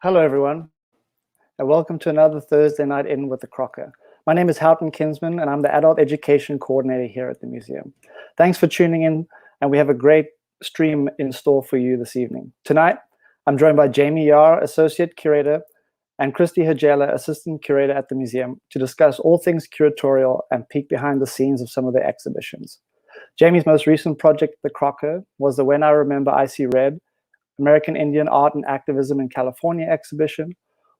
Hello, everyone, and welcome to another Thursday Night In with the Crocker. My name is Houghton, Kinsman, and I'm the Adult Education Coordinator here at the museum. Thanks for tuning in, and we have a great stream in store for you this evening. Tonight, I'm joined by Jayme Yahr, Associate Curator, and Christie Hajela, Assistant Curator at the museum, to discuss all things curatorial and peek behind the scenes of some of their exhibitions. Jayme's most recent project, The Crocker, was the When I Remember I See Red, American Indian Art and Activism in California exhibition,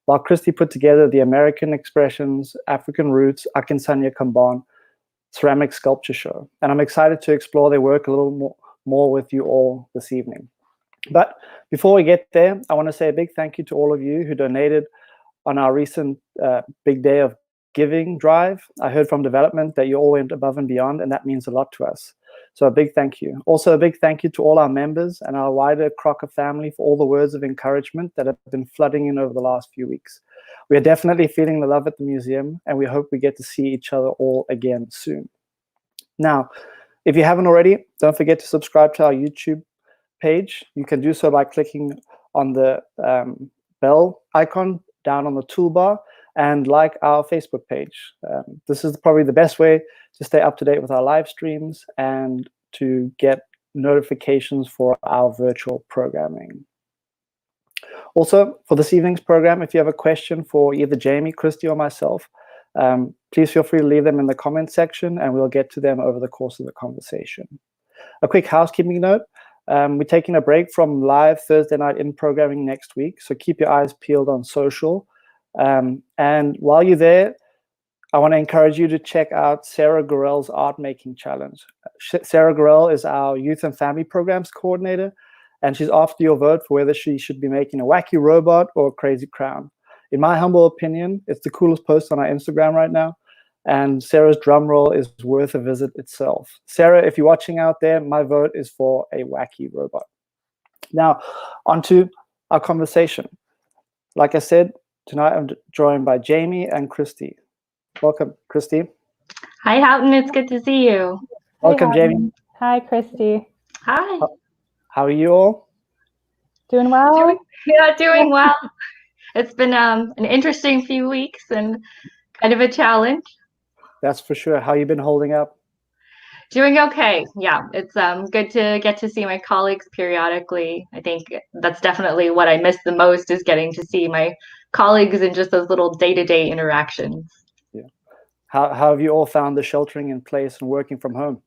while Christie put together the American Expressions, African Roots, Akinsanya Kamban ceramic sculpture show. And I'm excited to explore their work a little more with you all this evening. But before we get there, I want to say a big thank you to all of you who donated on our recent Big Day of Giving drive. I heard from development that you all went above and beyond, and that means a lot to us. So a big thank you. Also, a big thank you to all our members and our wider Crocker family for all the words of encouragement that have been flooding in over the last few weeks. We are definitely feeling the love at the museum, and we hope we get to see each other all again soon. Now, if you haven't already, don't forget to subscribe to our YouTube page. You can do so by clicking on the bell icon down on the toolbar, and like our Facebook page. This is probably the best way to stay up to date with our live streams and to get notifications for our virtual programming. Also, for this evening's program, if you have a question for either Jayme, Christie, or myself, please feel free to leave them in the comment section, and we'll get to them over the course of the conversation. A quick housekeeping note. We're taking a break from live Thursday Night In programming next week, so keep your eyes peeled on social. And while you're there, I want to encourage you to check out Sarah Gorell's Art Making Challenge. Sarah Gorell is our Youth and Family Programs Coordinator, and she's after your vote for whether she should be making a wacky robot or a crazy crown. In my humble opinion, it's the coolest post on our Instagram right now, and Sarah's drum roll is worth a visit itself. Sarah, if you're watching out there, my vote is for a wacky robot. Now, on to our conversation. Like I said, tonight I'm joined by Jayme and Christie. Welcome, Christie. Hi, Houghton. It's good to see you. Welcome, Jayme. Hi, Christie. Hi. How are you all? Doing well? Doing well. It's been an interesting few weeks and kind of a challenge. That's for sure. How you been holding up? Doing okay. Yeah, it's good to get to see my colleagues periodically. I think that's definitely what I miss the most, is getting to see my colleagues in just those little day-to-day interactions. Yeah. How have you all found the sheltering in place and working from home?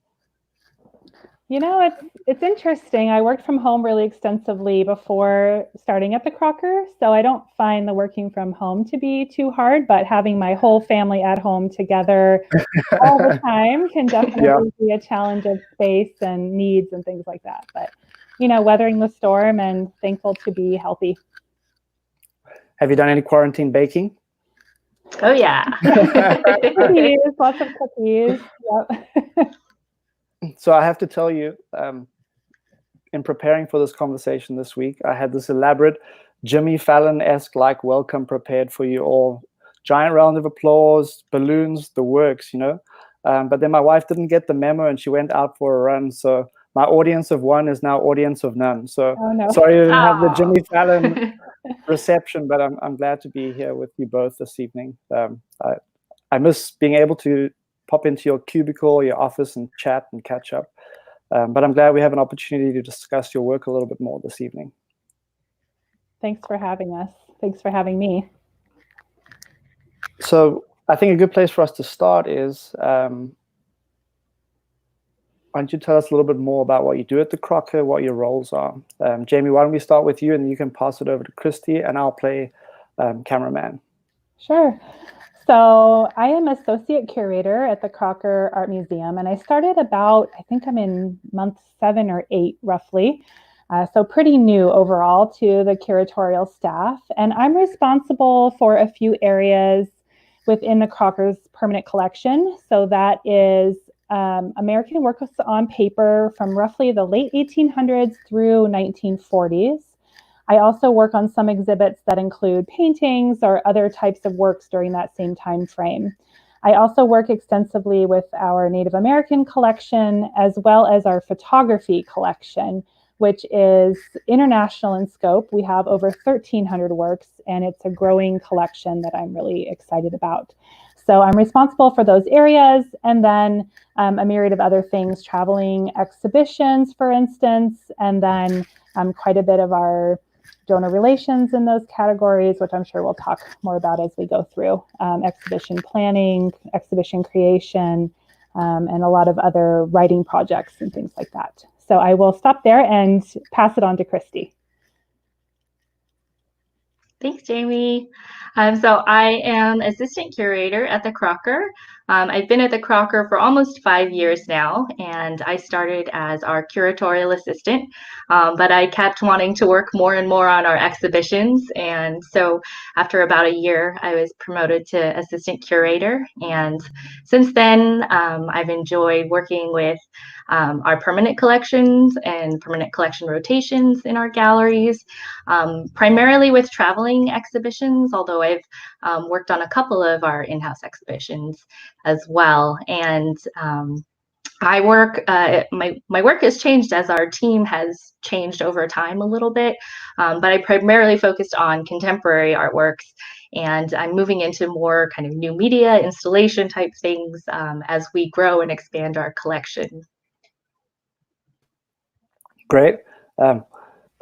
You know, it's interesting. I worked from home really extensively before starting at the Crocker, so I don't find the working from home to be too hard, but having my whole family at home together all the time can definitely be a challenge of space and needs and things like that. But, you know, weathering the storm and thankful to be healthy. Have you done any quarantine baking? Oh, yeah. Cookies, lots of cookies. Yep. So I have to tell you, in preparing for this conversation this week, I had this elaborate Jimmy Fallon-esque like welcome prepared for you all. Giant round of applause, balloons, the works, you know. But then my wife didn't get the memo and she went out for a run. So my audience of one is now audience of none. So sorry you didn't have the Jimmy Fallon reception, but I'm glad to be here with you both this evening. I miss being able to pop into your cubicle or your office and chat and catch up. But I'm glad we have an opportunity to discuss your work a little bit more this evening. Thanks for having us. Thanks for having me. So I think a good place for us to start is, why don't you tell us a little bit more about what you do at the Crocker, what your roles are. Jayme, why don't we start with you, and you can pass it over to Christie, and I'll play cameraman. Sure. So I am Associate Curator at the Crocker Art Museum, and I started about, I think I'm in month 7 or 8 roughly. So pretty new overall to the curatorial staff. And I'm responsible for a few areas within the Crocker's permanent collection. So that is American works on paper from roughly the late 1800s through 1940s. I also work on some exhibits that include paintings or other types of works during that same time frame. I also work extensively with our Native American collection, as well as our photography collection, which is international in scope. We have over 1,300 works, and it's a growing collection that I'm really excited about. So I'm responsible for those areas, and then a myriad of other things, traveling exhibitions, for instance, and then quite a bit of our donor relations in those categories, which I'm sure we'll talk more about as we go through, exhibition planning, exhibition creation, and a lot of other writing projects and things like that. So I will stop there and pass it on to Christie. Thanks, Jayme. So I am assistant curator at the Crocker. I've been at the Crocker for almost 5 years now, and I started as our curatorial assistant, but I kept wanting to work more and more on our exhibitions, and so after about a year, I was promoted to assistant curator, and since then, I've enjoyed working with our permanent collections and permanent collection rotations in our galleries, primarily with traveling exhibitions, although I've worked on a couple of our in-house exhibitions as well. And I work, my work has changed as our team has changed over time a little bit, but I primarily focused on contemporary artworks, and I'm moving into more kind of new media installation type things as we grow and expand our collection. Great.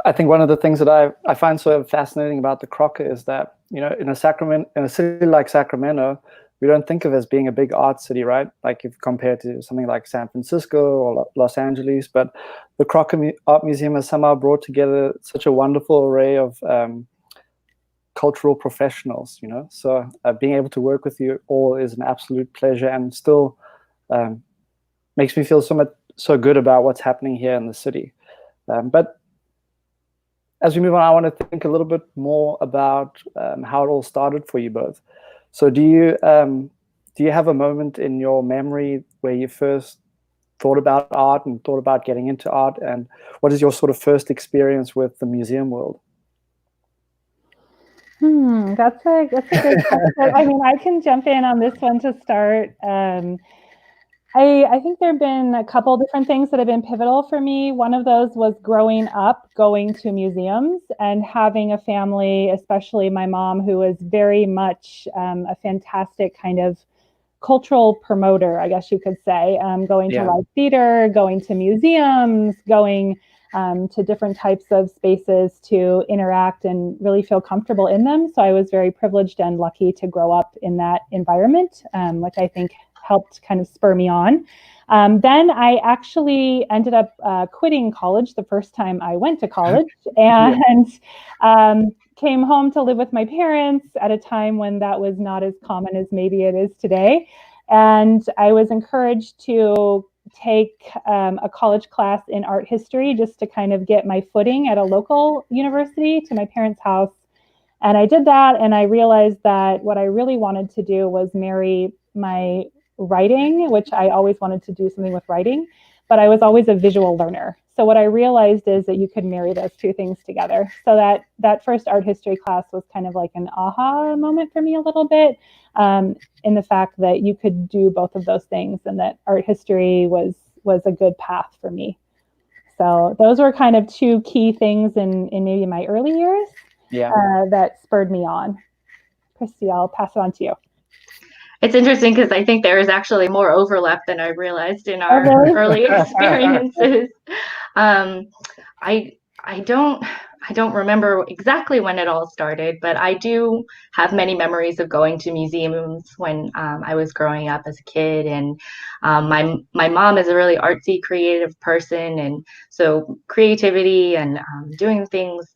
I think one of the things that I find so fascinating about the Crocker is that, you know, in a city like Sacramento, we don't think of it as being a big art city, right? Like if compared to something like San Francisco or Los Angeles, but the Crocker Art Museum has somehow brought together such a wonderful array of cultural professionals, you know? So being able to work with you all is an absolute pleasure, and still makes me feel so good about what's happening here in the city. But as we move on, I want to think a little bit more about how it all started for you both. So do you have a moment in your memory where you first thought about art and thought about getting into art? And what is your sort of first experience with the museum world? That's a good question. I mean, I can jump in on this one to start. I think there have been a couple different things that have been pivotal for me. One of those was growing up, going to museums and having a family, especially my mom, who was very much a fantastic kind of cultural promoter, I guess you could say, going to live theater, going to museums, going to different types of spaces to interact and really feel comfortable in them. So I was very privileged and lucky to grow up in that environment, which I think helped kind of spur me on. Then I actually ended up quitting college the first time I went to college, and came home to live with my parents at a time when that was not as common as maybe it is today. And I was encouraged to take a college class in art history just to kind of get my footing at a local university to my parents' house. And I did that, and I realized that what I really wanted to do was marry my writing, which I always wanted to do something with writing, but I was always a visual learner. So what I realized is that you could marry those two things together. So that first art history class was kind of like an aha moment for me a little bit, in the fact that you could do both of those things, and that art history was a good path for me. So those were kind of two key things in maybe my early years that spurred me on. Christie, I'll pass it on to you. It's interesting because I think there is actually more overlap than I realized in our early experiences. I don't remember exactly when it all started, but I do have many memories of going to museums when I was growing up as a kid. And my mom is a really artsy, creative person, and so creativity and doing things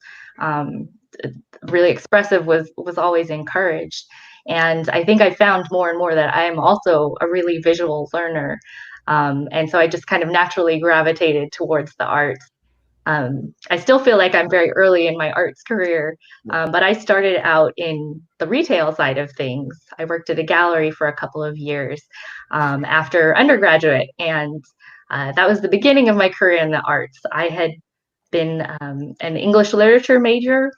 really expressive was always encouraged. And I think I found more and more that I am also a really visual learner. And so I just kind of naturally gravitated towards the arts. I still feel like I'm very early in my arts career, but I started out in the retail side of things. I worked at a gallery for a couple of years after undergraduate, and that was the beginning of my career in the arts. I had been an English literature major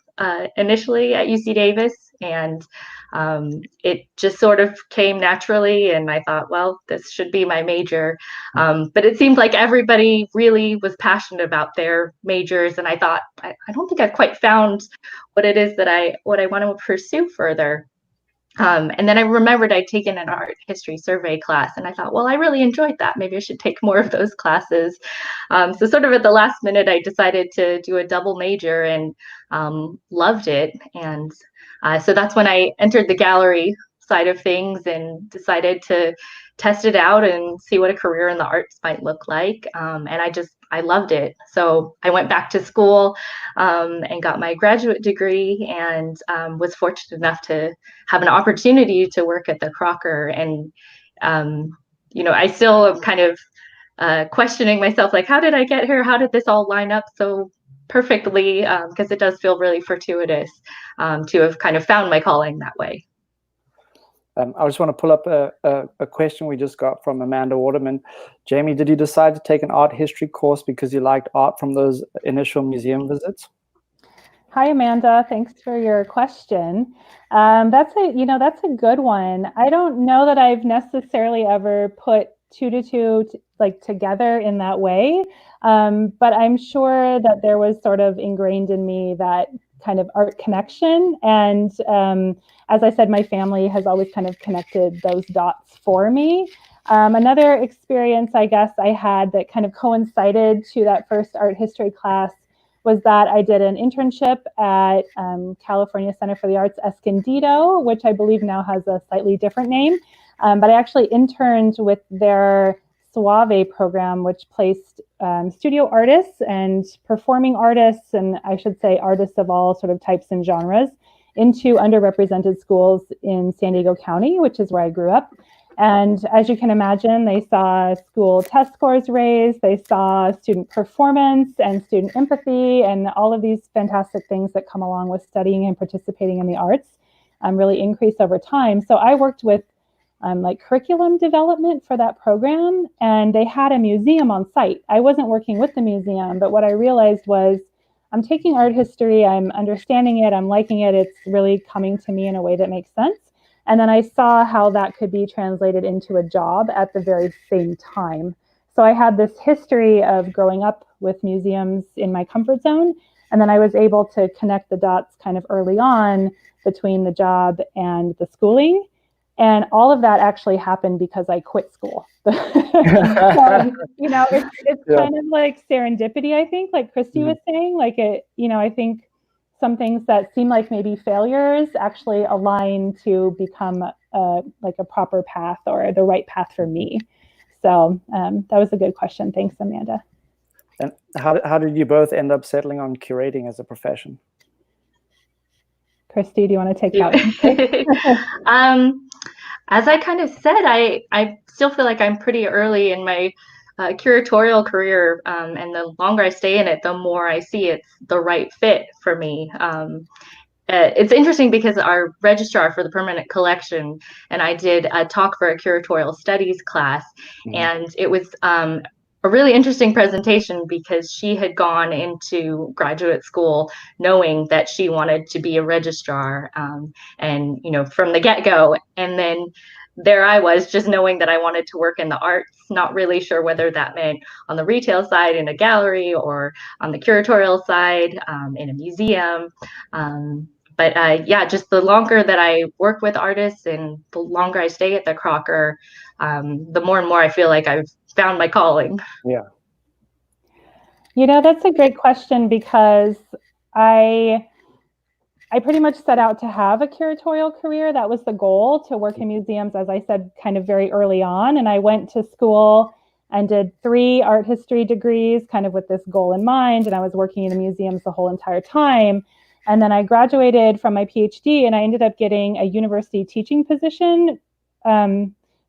initially at UC Davis, and it just sort of came naturally, and I thought, well, this should be my major. But it seemed like everybody really was passionate about their majors, and I thought, I don't think I've quite found what it is that I want to pursue further. And then I remembered I'd taken an art history survey class, and I thought, well, I really enjoyed that. Maybe I should take more of those classes. So sort of at the last minute, I decided to do a double major, and loved it. And so that's when I entered the gallery side of things and decided to test it out and see what a career in the arts might look like. And I loved it. So I went back to school and got my graduate degree, and was fortunate enough to have an opportunity to work at the Crocker. And, I still am kind of questioning myself, like, how did I get here? How did this all line up so perfectly? Because it does feel really fortuitous to have kind of found my calling that way. I just want to pull up a question we just got from Amanda Waterman. Jayme, did you decide to take an art history course because you liked art from those initial museum visits? Hi, Amanda. Thanks for your question. That's a good one. I don't know that I've necessarily ever put two to two together in that way, but I'm sure that there was sort of ingrained in me that kind of art connection. And as I said, my family has always kind of connected those dots for me. Another experience, I guess, I had that kind of coincided to that first art history class was that I did an internship at California Center for the Arts Escondido, which I believe now has a slightly different name. But I actually interned with their Suave program, which placed studio artists and performing artists, and I should say artists of all sort of types and genres, into underrepresented schools in San Diego County, which is where I grew up. And as you can imagine, they saw school test scores raised, they saw student performance and student empathy, and all of these fantastic things that come along with studying and participating in the arts really increase over time. So I worked with curriculum development for that program, and they had a museum on site. I wasn't working with the museum, but what I realized was I'm taking art history, I'm understanding it, I'm liking it, it's really coming to me in a way that makes sense. And then I saw how that could be translated into a job at the very same time. So I had this history of growing up with museums in my comfort zone, and then I was able to connect the dots kind of early on between the job and the schooling. And all of that actually happened because I quit school. So, it's kind of like serendipity, I think, like Christie was saying, I think some things that seem like maybe failures actually align to become a proper path or the right path for me. So that was a good question. Thanks, Amanda. And how did you both end up settling on curating as a profession? Christie, do you want to take that one? As I kind of said, I still feel like I'm pretty early in my curatorial career, and the longer I stay in it, the more I see it's the right fit for me. It's interesting because our registrar for the permanent collection and I did a talk for a curatorial studies class, and it was a really interesting presentation because she had gone into graduate school knowing that she wanted to be a registrar, and from the get-go, and then there I was just knowing that I wanted to work in the arts, not really sure whether that meant on the retail side in a gallery or on the curatorial side in a museum. But just the longer that I work with artists and the longer I stay at the Crocker, the more and more I feel like I've found my calling. Yeah. That's a great question because I pretty much set out to have a curatorial career. That was the goal, to work in museums, as I said, kind of very early on. And I went to school and did 3 art history degrees kind of with this goal in mind. And I was working in the museums the whole entire time. And then I graduated from my PhD and I ended up getting a university teaching position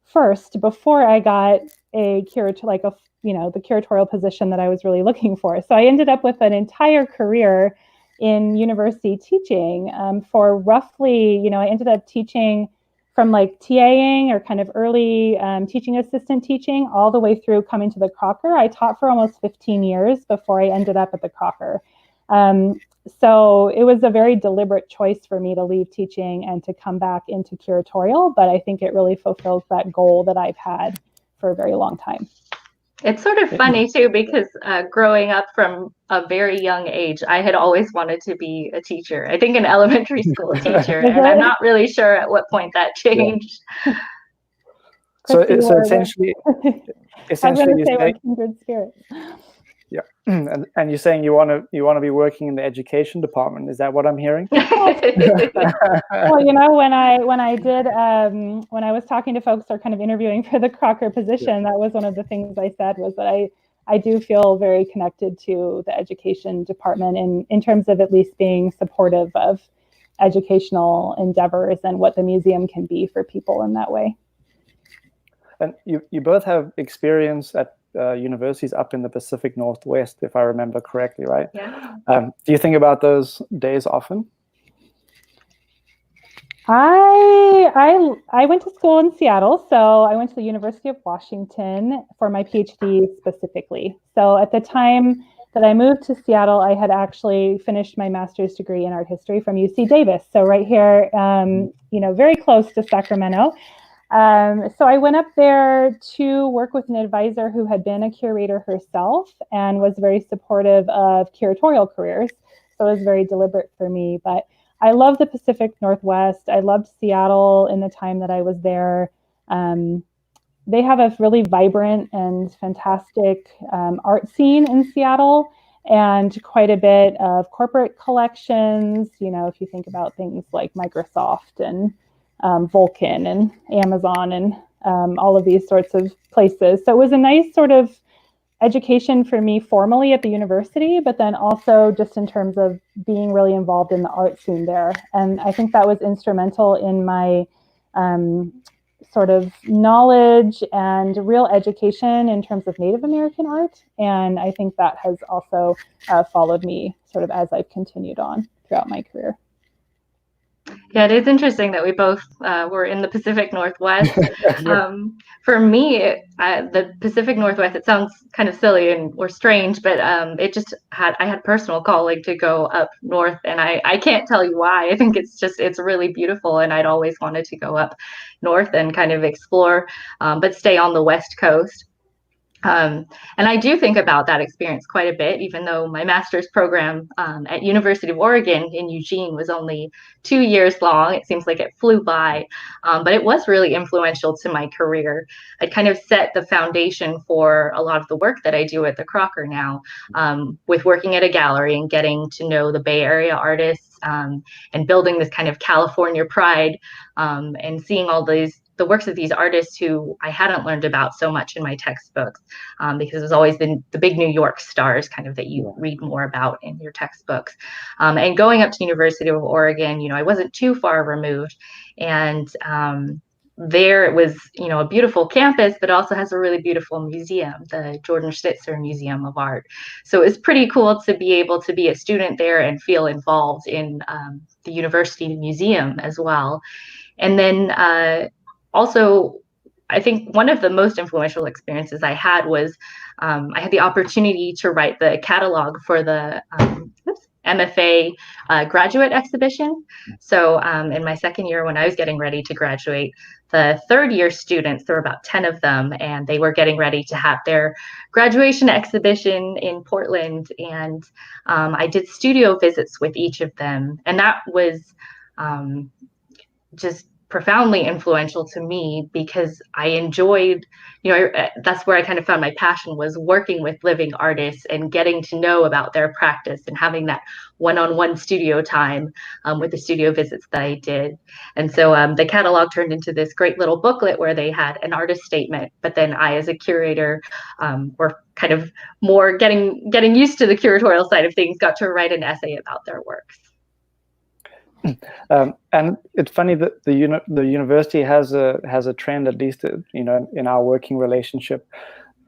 first before I got a the curatorial position that I was really looking for. So I ended up with an entire career in university teaching for roughly, I ended up teaching from TAing or kind of early teaching assistant teaching all the way through coming to the Crocker. I taught for almost 15 years before I ended up at the Crocker. So it was a very deliberate choice for me to leave teaching and to come back into curatorial, but I think it really fulfills that goal that I've had for a very long time. It's sort of funny too, because growing up from a very young age, I had always wanted to be a teacher. I think an elementary school teacher, and I'm not really sure at what point that changed. Yeah. So essentially, you're saying, kindred spirits. Yeah, and you're saying you want to be working in the education department. Is that what I'm hearing? Well, when I was talking to folks or kind of interviewing for the Crocker position, that was one of the things I said, was that I do feel very connected to the education department in terms of at least being supportive of educational endeavors and what the museum can be for people in that way. And you both have experience at universities up in the Pacific Northwest, if I remember correctly, right? Yeah. Do you think about those days often? I went to school in Seattle, so I went to the University of Washington for my PhD specifically. So at the time that I moved to Seattle, I had actually finished my master's degree in art history from UC Davis. So right here, very close to Sacramento. So I went up there to work with an advisor who had been a curator herself and was very supportive of curatorial careers. So it was very deliberate for me. But I love the Pacific Northwest. I loved Seattle in the time that I was there. They have a really vibrant and fantastic art scene in Seattle, and quite a bit of corporate collections. If you think about things like Microsoft and Vulcan and Amazon and all of these sorts of places. So it was a nice sort of education for me formally at the university, but then also just in terms of being really involved in the art scene there. And I think that was instrumental in my sort of knowledge and real education in terms of Native American art. And I think that has also followed me sort of as I've continued on throughout my career. Yeah, it is interesting that we both were in the Pacific Northwest. For me, the Pacific Northwest, it sounds kind of silly or strange, but I had personal calling to go up north, and I can't tell you why. I think it's really beautiful, and I'd always wanted to go up north and kind of explore, but stay on the West Coast. And I do think about that experience quite a bit, even though my master's program at University of Oregon in Eugene was only 2 years long. It seems like it flew by, but it was really influential to my career. It kind of set the foundation for a lot of the work that I do at the Crocker now, with working at a gallery and getting to know the Bay Area artists, and building this kind of California pride, and seeing all the works of these artists who I hadn't learned about so much in my textbooks, because it's always been the big New York stars kind of that you read more about in your textbooks. And going up to University of Oregon, I wasn't too far removed, and there it was, a beautiful campus, but also has a really beautiful museum, the Jordan Schnitzer Museum of Art. So it's pretty cool to be able to be a student there and feel involved in the university museum as well. And then also, I think one of the most influential experiences I had was I had the opportunity to write the catalog for the MFA graduate exhibition. So in my second year, when I was getting ready to graduate, the third year students, there were about 10 of them, and they were getting ready to have their graduation exhibition in Portland. And I did studio visits with each of them. And that was just profoundly influential to me, because I enjoyed, that's where I kind of found my passion, was working with living artists and getting to know about their practice and having that one-on-one studio time with the studio visits that I did. And so the catalog turned into this great little booklet where they had an artist statement, but then I, as a curator, were kind of more getting used to the curatorial side of things, got to write an essay about their works. And it's funny that the university has a trend, at least in our working relationship,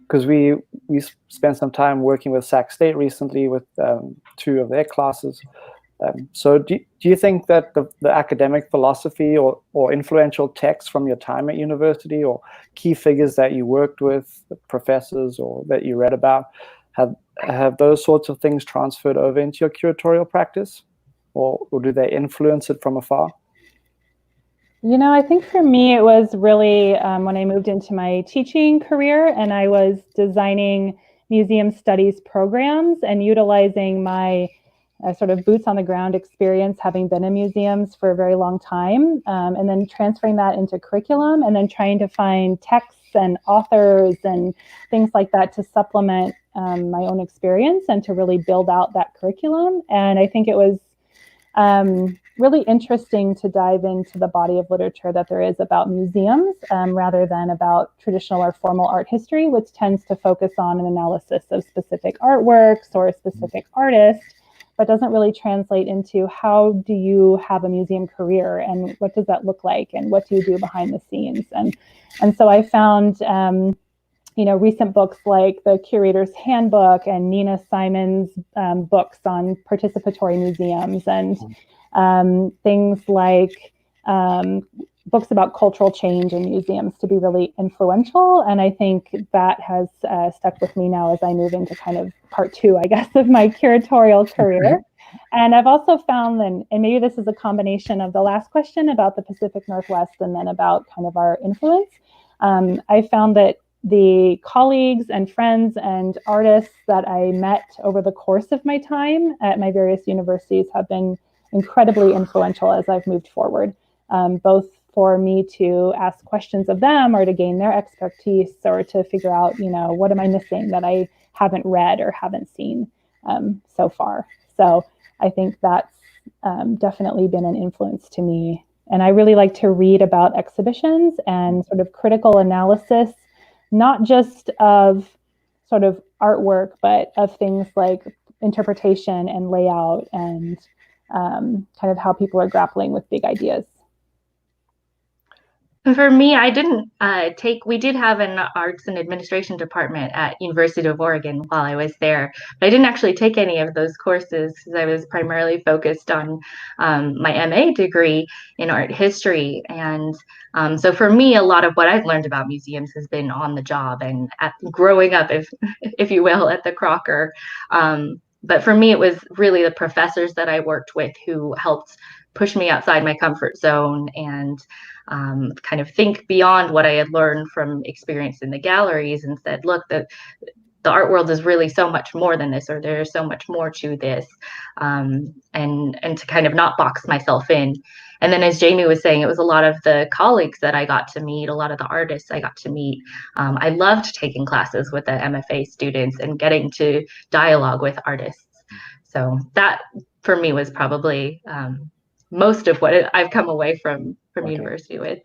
because we spent some time working with Sac State recently with 2 of their classes. So do you think that the academic philosophy or influential texts from your time at university, or key figures that you worked with, professors, or that you read about, Have those sorts of things transferred over into your curatorial practice, or do they influence it from afar? I think for me, it was really when I moved into my teaching career and I was designing museum studies programs and utilizing my sort of boots on the ground experience, having been in museums for a very long time, and then transferring that into curriculum and then trying to find texts and authors and things like that to supplement my own experience and to really build out that curriculum. And I think it was really interesting to dive into the body of literature that there is about museums rather than about traditional or formal art history, which tends to focus on an analysis of specific artworks or a specific artist, but doesn't really translate into how do you have a museum career and what does that look like and what do you do behind the scenes. And so I found recent books like the Curator's Handbook and Nina Simon's books on participatory museums and things like books about cultural change in museums to be really influential. And I think that has stuck with me now as I move into kind of part 2, I guess, of my curatorial career. And I've also found, and maybe this is a combination of the last question about the Pacific Northwest and then about kind of our influence, I found that the colleagues and friends and artists that I met over the course of my time at my various universities have been incredibly influential as I've moved forward, both for me to ask questions of them or to gain their expertise or to figure out, what am I missing that I haven't read or haven't seen so far. So I think that's definitely been an influence to me. And I really like to read about exhibitions and sort of critical analysis, not just of sort of artwork, but of things like interpretation and layout and kind of how people are grappling with big ideas. For me, I didn't we did have an arts and administration department at University of Oregon while I was there, but I didn't actually take any of those courses because I was primarily focused on my MA degree in art history. And so for me, a lot of what I've learned about museums has been on the job and growing up, if you will, at the Crocker. But for me, it was really the professors that I worked with who helped push me outside my comfort zone and kind of think beyond what I had learned from experience in the galleries and said, look, the art world is really so much more than this, or there's so much more to this, and to kind of not box myself in. And then as Jayme was saying, it was a lot of the colleagues that I got to meet, a lot of the artists I got to meet. I loved taking classes with the MFA students and getting to dialogue with artists. So that for me was probably most of what I've come away from university with.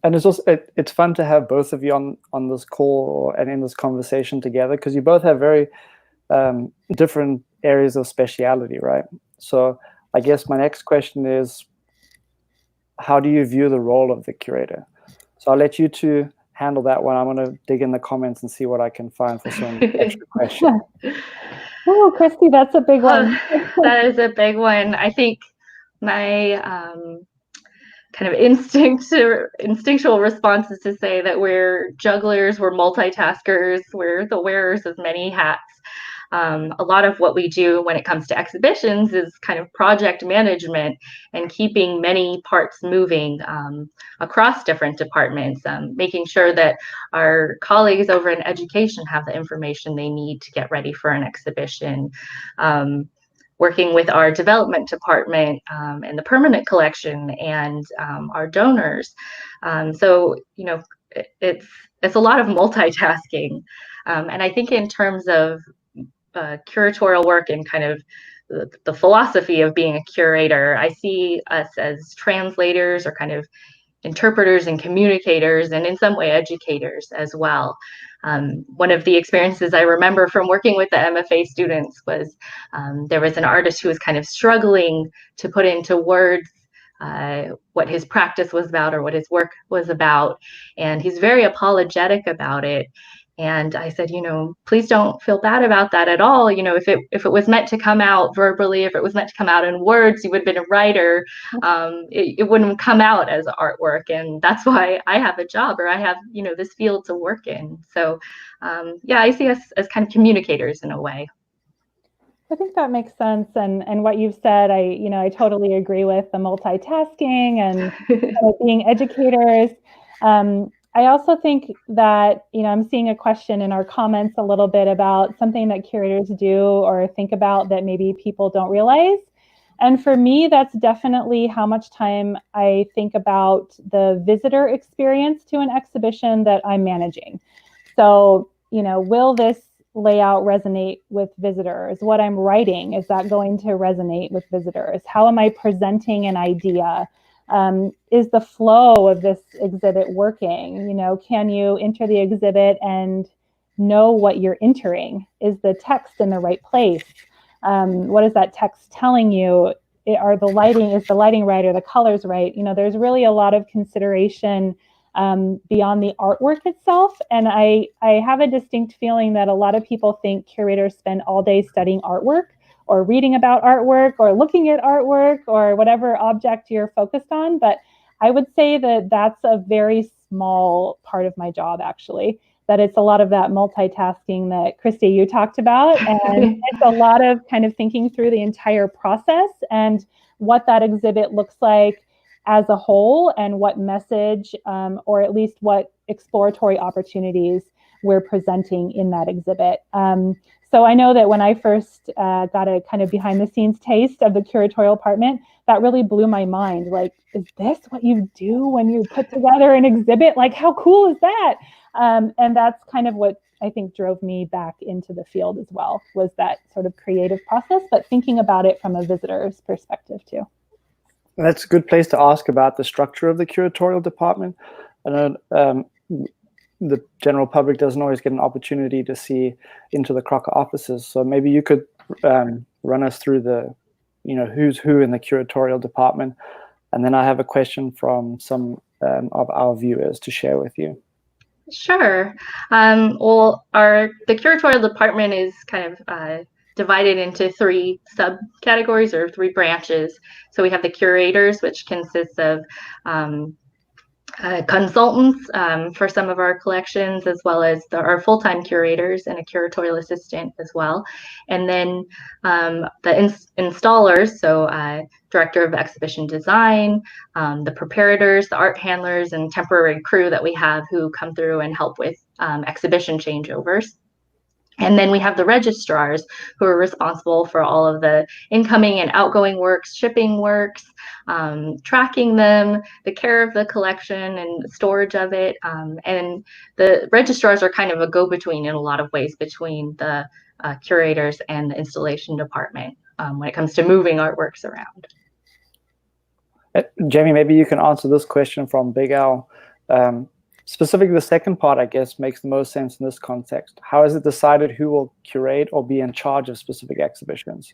And it's also it's fun to have both of you on this call and in this conversation together, because you both have very different areas of speciality, right? So I guess my next question is, how do you view the role of the curator? So I'll let you two handle that one. I'm going to dig in the comments and see what I can find for some extra questions. Oh, Christie, that's a big one. That is a big one. I think my kind of instinctual response is to say that we're jugglers, we're multitaskers, we're the wearers of many hats. A lot of what we do when it comes to exhibitions is kind of project management and keeping many parts moving across different departments, making sure that our colleagues over in education have the information they need to get ready for an exhibition. Working with our development department and the permanent collection and our donors. So, it's a lot of multitasking. And I think in terms of curatorial work and kind of the philosophy of being a curator, I see us as translators or kind of interpreters and communicators, and in some way educators as well. One of the experiences I remember from working with the MFA students was there was an artist who was kind of struggling to put into words what his practice was about or what his work was about, and he's very apologetic about it. And I said, please don't feel bad about that at all. If it was meant to come out verbally, if it was meant to come out in words, you would have been a writer. It wouldn't come out as artwork. And that's why I have a job, or I have, this field to work in. So I see us as kind of communicators in a way. I think that makes sense. And what you've said, I totally agree with the multitasking and being educators. I also think that, I'm seeing a question in our comments a little bit about something that curators do or think about that maybe people don't realize. And for me, that's definitely how much time I think about the visitor experience to an exhibition that I'm managing. So, will this layout resonate with visitors? What I'm writing, is that going to resonate with visitors? How am I presenting an idea? Is the flow of this exhibit working? Can you enter the exhibit and know what you're entering? Is the text in the right place? What is that text telling you? Is the lighting right? Are the colors right? There's really a lot of consideration beyond the artwork itself. And I have a distinct feeling that a lot of people think curators spend all day studying artwork or reading about artwork or looking at artwork or whatever object you're focused on. But I would say that that's a very small part of my job, actually, that it's a lot of that multitasking that Christie, you talked about. And it's a lot of kind of thinking through the entire process and what that exhibit looks like as a whole and what message or at least what exploratory opportunities we're presenting in that exhibit. So I know that when I first got a kind of behind the scenes taste of the curatorial department, that really blew my mind. Like, is this what you do when you put together an exhibit? Like, how cool is that? And that's kind of what I think drove me back into the field as well, was that sort of creative process, but thinking about it from a visitor's perspective too. That's a good place to ask about the structure of the curatorial department. I know the general public doesn't always get an opportunity to see into the Crocker offices. So maybe you could run us through the, who's who in the curatorial department. And then I have a question from some of our viewers to share with you. Sure. Well, the curatorial department is kind of divided into 3 subcategories or 3 branches. So we have the curators, which consists of consultants for some of our collections, as well as our full-time curators and a curatorial assistant as well. And then the installers, so director of exhibition design, the preparators, the art handlers, and temporary crew that we have who come through and help with exhibition changeovers. And then we have the registrars, who are responsible for all of the incoming and outgoing works, shipping works, tracking them, the care of the collection and storage of it. And the registrars are kind of a go-between in a lot of ways between the curators and the installation department when it comes to moving artworks around. Jayme, maybe you can answer this question from Big Al. Specifically, the second part, I guess, makes the most sense in this context. How is it decided who will curate or be in charge of specific exhibitions?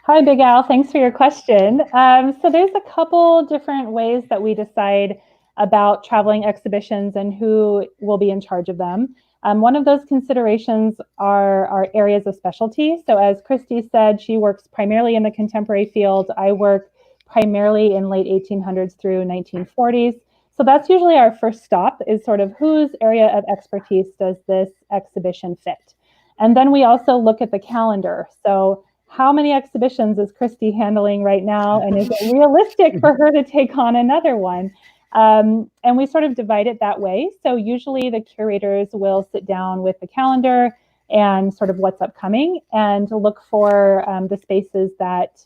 Hi, Big Al. Thanks for your question. So there's a couple different ways that we decide about traveling exhibitions and who will be in charge of them. One of those considerations are our areas of specialty. So as Christie said, she works primarily in the contemporary field. I work primarily in late 1800s through 1940s. So that's usually our first stop, is sort of whose area of expertise does this exhibition fit? And then we also look at the calendar. So how many exhibitions is Christie handling right now? And is it realistic for her to take on another one? And we sort of divide it that way. So usually the curators will sit down with the calendar and sort of what's upcoming and look for the spaces that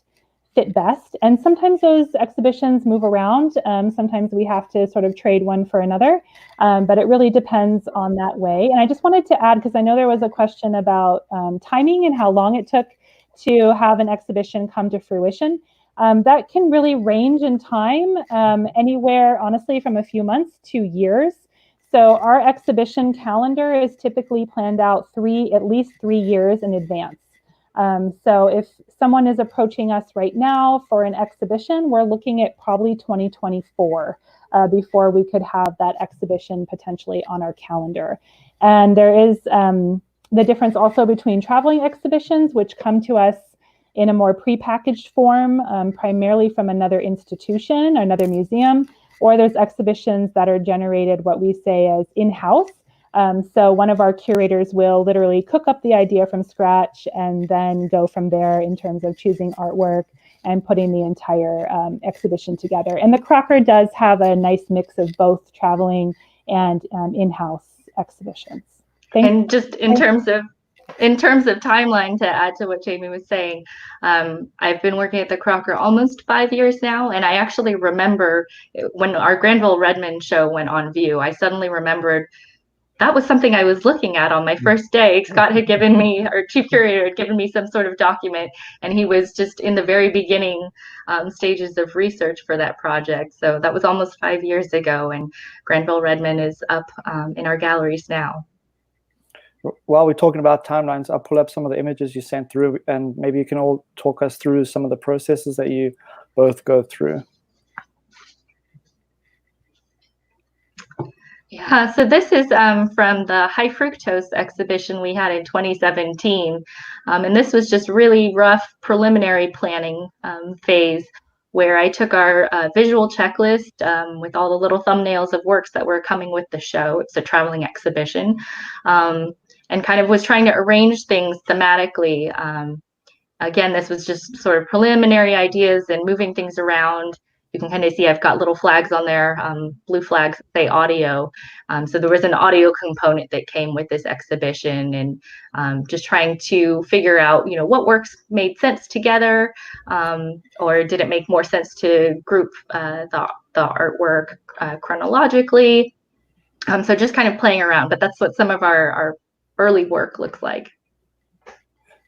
fit best. And sometimes those exhibitions move around. Sometimes we have to sort of trade one for another, but it really depends on that way. And I just wanted to add, because I know there was a question about timing and how long it took to have an exhibition come to fruition. That can really range in time, anywhere, honestly, from a few months to years. So our exhibition calendar is typically planned out at least 3 years in advance. So if someone is approaching us right now for an exhibition, we're looking at probably 2024 before we could have that exhibition potentially on our calendar. And there is the difference also between traveling exhibitions, which come to us in a more prepackaged form, primarily from another institution, another museum, or there's exhibitions that are generated what we say as in-house. So one of our curators will literally cook up the idea from scratch and then go from there in terms of choosing artwork and putting the entire exhibition together. And the Crocker does have a nice mix of both traveling and in-house exhibitions. And just in terms of timeline, to add to what Jayme was saying, I've been working at the Crocker almost 5 years now, and I actually remember when our Granville Redmond show went on view, I suddenly remembered that was something I was looking at on my first day. Scott had given me, our chief curator had given me some sort of document, and he was just in the very beginning stages of research for that project. So that was almost 5 years ago, and Granville Redmond is up in our galleries now. While we're talking about timelines, I'll pull up some of the images you sent through, and maybe you can all talk us through some of the processes that you both go through. Yeah, so this is from the high fructose exhibition we had in 2017. And this was just really rough preliminary planning phase where I took our visual checklist with all the little thumbnails of works that were coming with the show. It's a traveling exhibition, and kind of was trying to arrange things thematically. Again, this was just sort of preliminary ideas and moving things around. You can kind of see I've got little flags on there, blue flags say audio. So there was an audio component that came with this exhibition, and just trying to figure out, what works made sense together, or did it make more sense to group the artwork chronologically. So just kind of playing around, but that's what some of our early work looks like.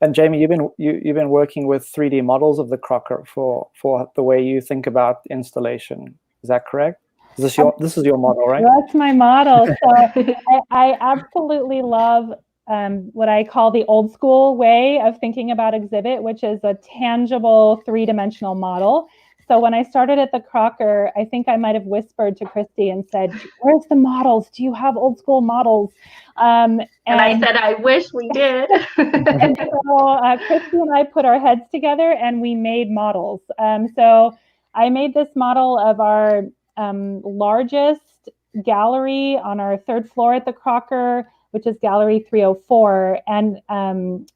And Jayme, you've been working with 3D models of the Crocker for the way you think about installation. Is that correct? This is your model, right? That's my model. So I absolutely love what I call the old school way of thinking about exhibit, which is a tangible 3-dimensional model. So when I started at the Crocker, I think I might have whispered to Christie and said, "Where's the models? Do you have old school models?" And I said, "I wish we did." And so Christie and I put our heads together and we made models. So I made this model of our largest gallery on our 3rd floor at the Crocker, which is Gallery 304. And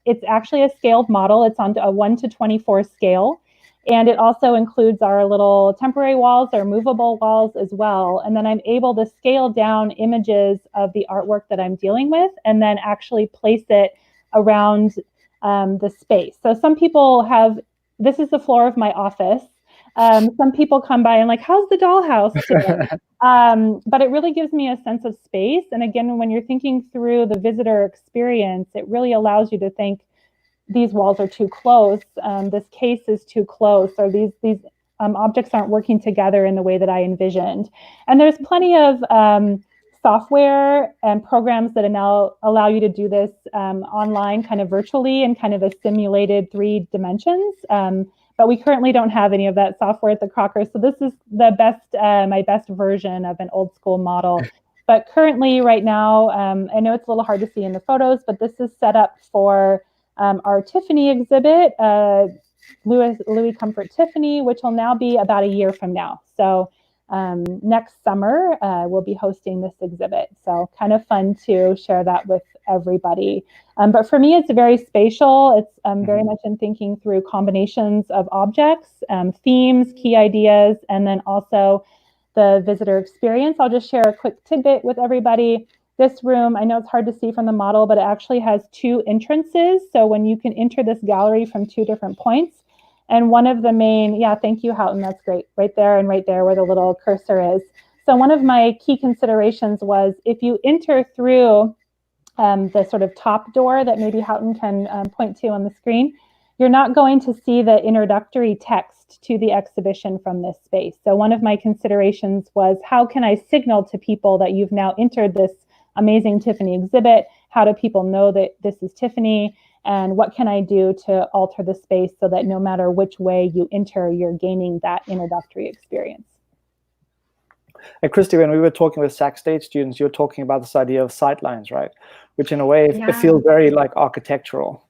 it's actually a scaled model. It's on a 1:24 scale. And it also includes our little temporary walls, our movable walls as well. And then I'm able to scale down images of the artwork that I'm dealing with and then actually place it around the space. So some people this is the floor of my office. Some people come by and like, "How's the dollhouse doing?" But it really gives me a sense of space. And again, when you're thinking through the visitor experience, it really allows you to think, these walls are too close, this case is too close, or these objects aren't working together in the way that I envisioned. And there's plenty of software and programs that now allow you to do this online, kind of virtually, in kind of a simulated 3 dimensions. But we currently don't have any of that software at the Crocker. So this is the best, my best version of an old school model. But currently, right now, I know it's a little hard to see in the photos, but this is set up for our Tiffany exhibit, Louis Comfort Tiffany, which will now be about a year from now. So next summer, we'll be hosting this exhibit. So kind of fun to share that with everybody. But for me, it's very spatial. It's very much in thinking through combinations of objects, themes, key ideas, and then also the visitor experience. I'll just share a quick tidbit with everybody. This room, I know it's hard to see from the model, but it actually has 2 entrances. So when you can enter this gallery from 2 different points. And one of the main, thank you, Houghton, that's great. Right there and right there where the little cursor is. So one of my key considerations was if you enter through the sort of top door that maybe Houghton can point to on the screen, you're not going to see the introductory text to the exhibition from this space. So one of my considerations was, how can I signal to people that you've now entered this amazing Tiffany exhibit? How do people know that this is Tiffany? and what can I do to alter the space so that no matter which way you enter, you're gaining that introductory experience. And Christie, when we were talking with Sac State students, you were talking about this idea of sightlines, right? Which in a way, it feels very like architectural.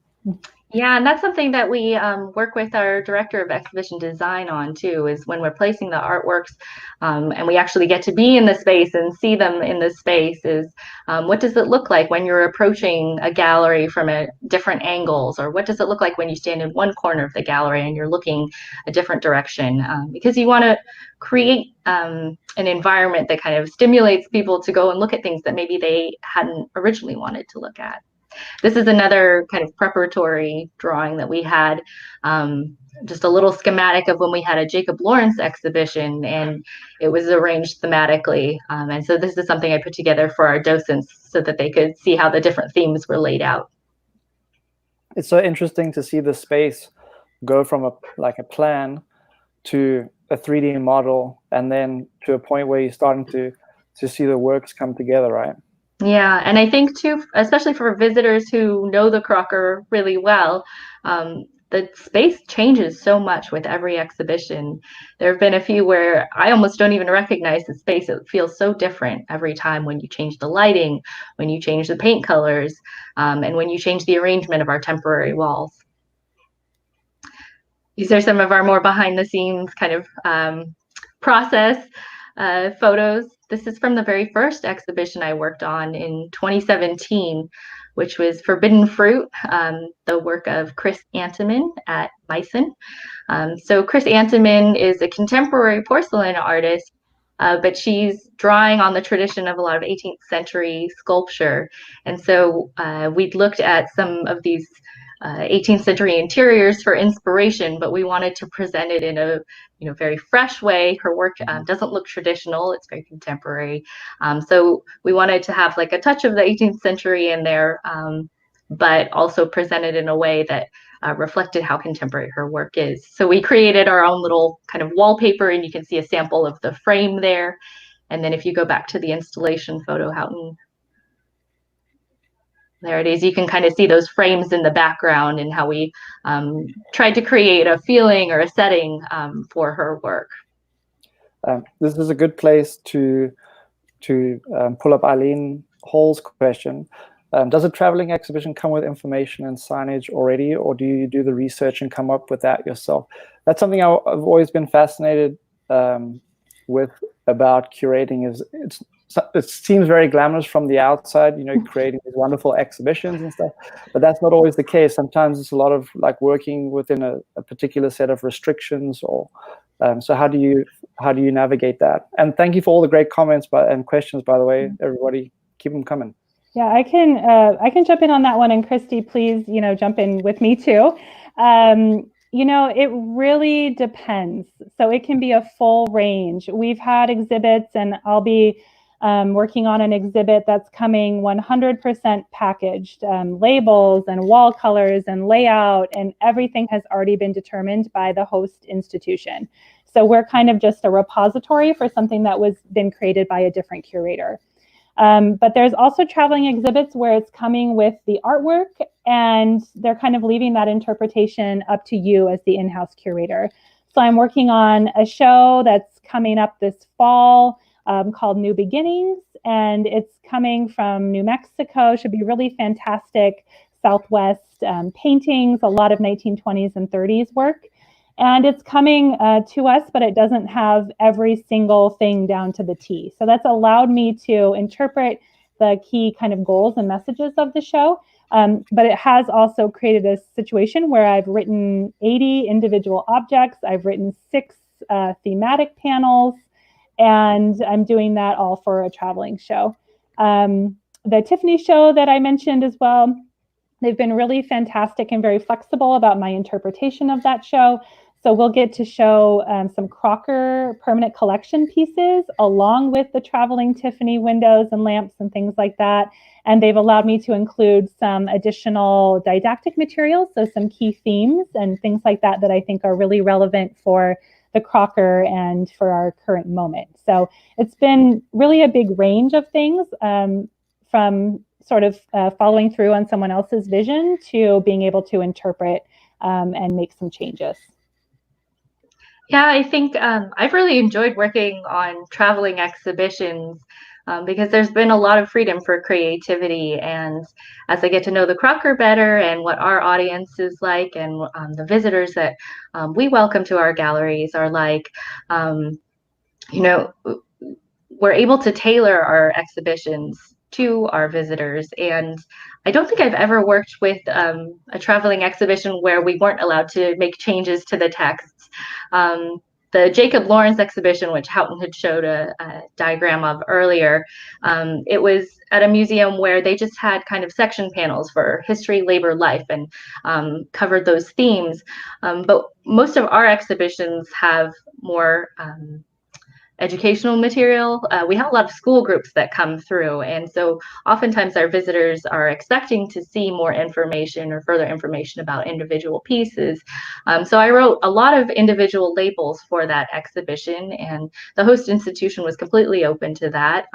Yeah, and that's something that we work with our director of exhibition design on too, is when we're placing the artworks and we actually get to be in the space and see them in the space, is what does it look like when you're approaching a gallery from different angles, or what does it look like when you stand in one corner of the gallery and you're looking a different direction, because you want to create an environment that kind of stimulates people to go and look at things that maybe they hadn't originally wanted to look at. This is another kind of preparatory drawing that we had, just a little schematic of when we had a Jacob Lawrence exhibition, and it was arranged thematically. And so this is something I put together for our docents so that they could see how the different themes were laid out. It's so interesting to see the space go from a plan to a 3D model, and then to a point where you're starting to see the works come together, right? Yeah, and I think too, especially for visitors who know the Crocker really well, the space changes so much with every exhibition. There have been a few where I almost don't even recognize the space. It feels so different every time when you change the lighting, when you change the paint colors, and when you change the arrangement of our temporary walls. These are some of our more behind the scenes kind of process photos. This is from the very first exhibition I worked on in 2017, which was Forbidden Fruit, the work of Chris Anteman at Meissen. So Chris Anteman is a contemporary porcelain artist, but she's drawing on the tradition of a lot of 18th century sculpture. And so we'd looked at some of these 18th century interiors for inspiration, but we wanted to present it in a very fresh way. Her work doesn't look traditional, it's very contemporary. So we wanted to have like a touch of the 18th century in there, but also present it in a way that reflected how contemporary her work is. So we created our own little kind of wallpaper, and you can see a sample of the frame there. And then if you go back to the installation photo, Houghton, there it is. You can kind of see those frames in the background and how we tried to create a feeling or a setting for her work. This is a good place to pull up Eileen Hall's question. Does a traveling exhibition come with information and signage already, or do you do the research and come up with that yourself? That's something I've always been fascinated with about curating. It seems very glamorous from the outside, creating these wonderful exhibitions and stuff, but that's not always the case. Sometimes it's a lot of like working within a particular set of restrictions, or so how do you navigate that? And thank you for all the great comments and questions, by the way. Everybody, keep them coming. Yeah, I can jump in on that one, and Christie, please, jump in with me too. It really depends. So it can be a full range. We've had exhibits, and I'll be working on an exhibit that's coming 100% packaged, labels and wall colors and layout, and everything has already been determined by the host institution. So we're kind of just a repository for something that was been created by a different curator. But there's also traveling exhibits where it's coming with the artwork, and they're kind of leaving that interpretation up to you as the in-house curator. So I'm working on a show that's coming up this fall called New Beginnings, and it's coming from New Mexico. Should be really fantastic Southwest paintings, a lot of 1920s and 30s work. And it's coming to us, but it doesn't have every single thing down to the T. So that's allowed me to interpret the key kind of goals and messages of the show. But it has also created a situation where I've written 80 individual objects. I've written 6 thematic panels, and I'm doing that all for a traveling show. The Tiffany show that I mentioned as well, they've been really fantastic and very flexible about my interpretation of that show. So we'll get to show some Crocker permanent collection pieces along with the traveling Tiffany windows and lamps and things like that. And they've allowed me to include some additional didactic materials, so some key themes and things like that that I think are really relevant for the Crocker and for our current moment. So it's been really a big range of things, from sort of following through on someone else's vision to being able to interpret and make some changes. Yeah, I think I've really enjoyed working on traveling exhibitions because there's been a lot of freedom for creativity. And as I get to know the Crocker better and what our audience is like and the visitors that we welcome to our galleries are like, you know, we're able to tailor our exhibitions to our visitors. And I don't think I've ever worked with a traveling exhibition where we weren't allowed to make changes to the texts. The Jacob Lawrence exhibition, which Houghton had showed a diagram of earlier, it was at a museum where they just had kind of section panels for history, labor, life, and covered those themes. But most of our exhibitions have more educational material. We have a lot of school groups that come through, and so oftentimes our visitors are expecting to see more information or further information about individual pieces. So I wrote a lot of individual labels for that exhibition, and the host institution was completely open to that.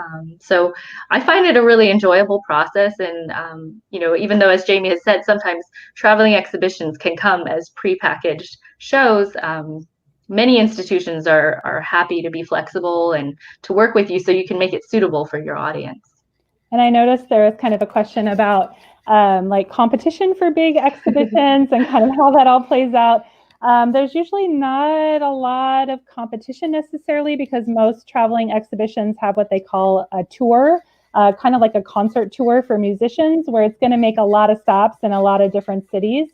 So I find it a really enjoyable process, and you know, even though, as Jayme has said, sometimes traveling exhibitions can come as prepackaged shows, many institutions are happy to be flexible and to work with you so you can make it suitable for your audience. And I noticed there was kind of a question about like competition for big exhibitions and kind of how that all plays out. There's usually not a lot of competition necessarily because most traveling exhibitions have what they call a tour, kind of like a concert tour for musicians, where it's going to make a lot of stops in a lot of different cities.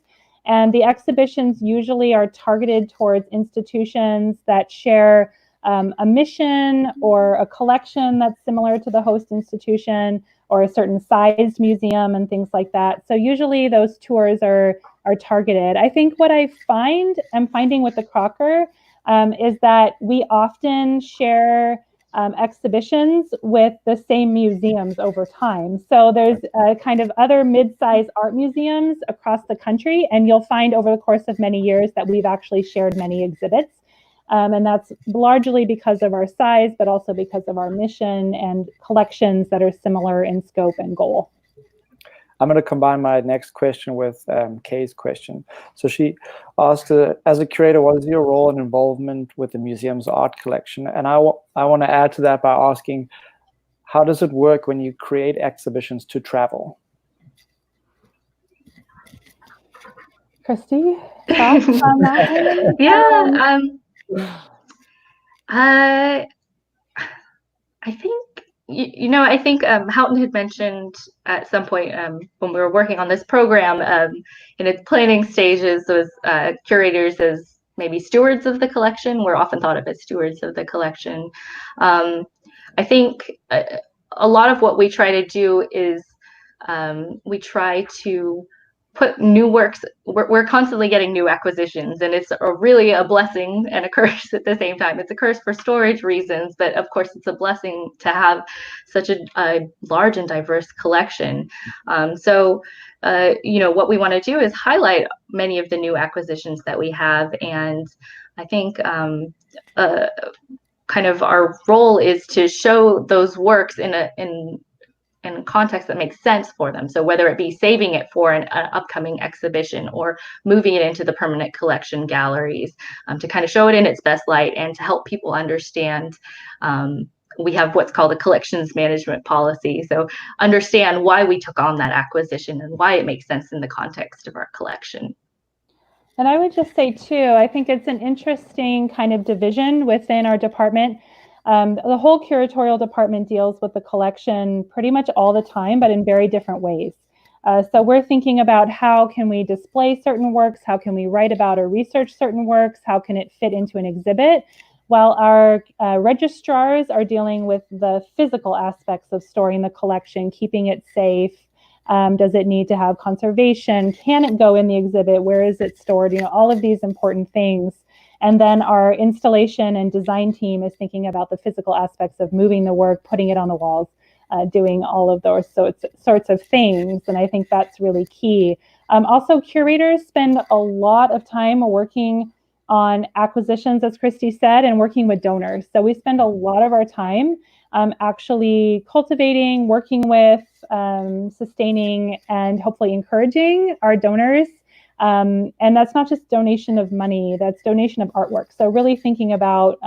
And the exhibitions usually are targeted towards institutions that share a mission or a collection that's similar to the host institution or a certain sized museum and things like that. So usually those tours are targeted. I think what I'm finding with the Crocker is that we often share exhibitions with the same museums over time. So there's kind of other mid-sized art museums across the country, and you'll find over the course of many years that we've actually shared many exhibits. And that's largely because of our size, but also because of our mission and collections that are similar in scope and goal. I'm going to combine my next question with Kay's question. So she asks, as a curator, what is your role and involvement with the museum's art collection? And I want to add to that by asking, how does it work when you create exhibitions to travel? Christie, thoughts on that one? Yeah, I think, I think Houghton had mentioned at some point when we were working on this program in its planning stages was curators as maybe stewards of the collection. We're often thought of as stewards of the collection. I think a lot of what we try to do is we try to put new works. We're constantly getting new acquisitions, and it's really a blessing and a curse at the same time. It's a curse for storage reasons, but of course it's a blessing to have such a large and diverse collection. So what we want to do is highlight many of the new acquisitions that we have, and I think kind of our role is to show those works in a context that makes sense for them. So whether it be saving it for an upcoming exhibition or moving it into the permanent collection galleries to kind of show it in its best light and to help people understand. We have what's called a collections management policy. So understand why we took on that acquisition and why it makes sense in the context of our collection. And I would just say too, I think it's an interesting kind of division within our department. The whole curatorial department deals with the collection pretty much all the time, but in very different ways. So we're thinking about how can we display certain works, how can we write about or research certain works, how can it fit into an exhibit, while our registrars are dealing with the physical aspects of storing the collection, keeping it safe. Does it need to have conservation? Can it go in the exhibit? Where is it stored? All of these important things. And then our installation and design team is thinking about the physical aspects of moving the work, putting it on the walls, doing all of those sorts of things. And I think that's really key. Also, curators spend a lot of time working on acquisitions, as Christie said, and working with donors. So we spend a lot of our time actually cultivating, working with sustaining and hopefully encouraging our donors. And that's not just donation of money, that's donation of artwork. So really thinking about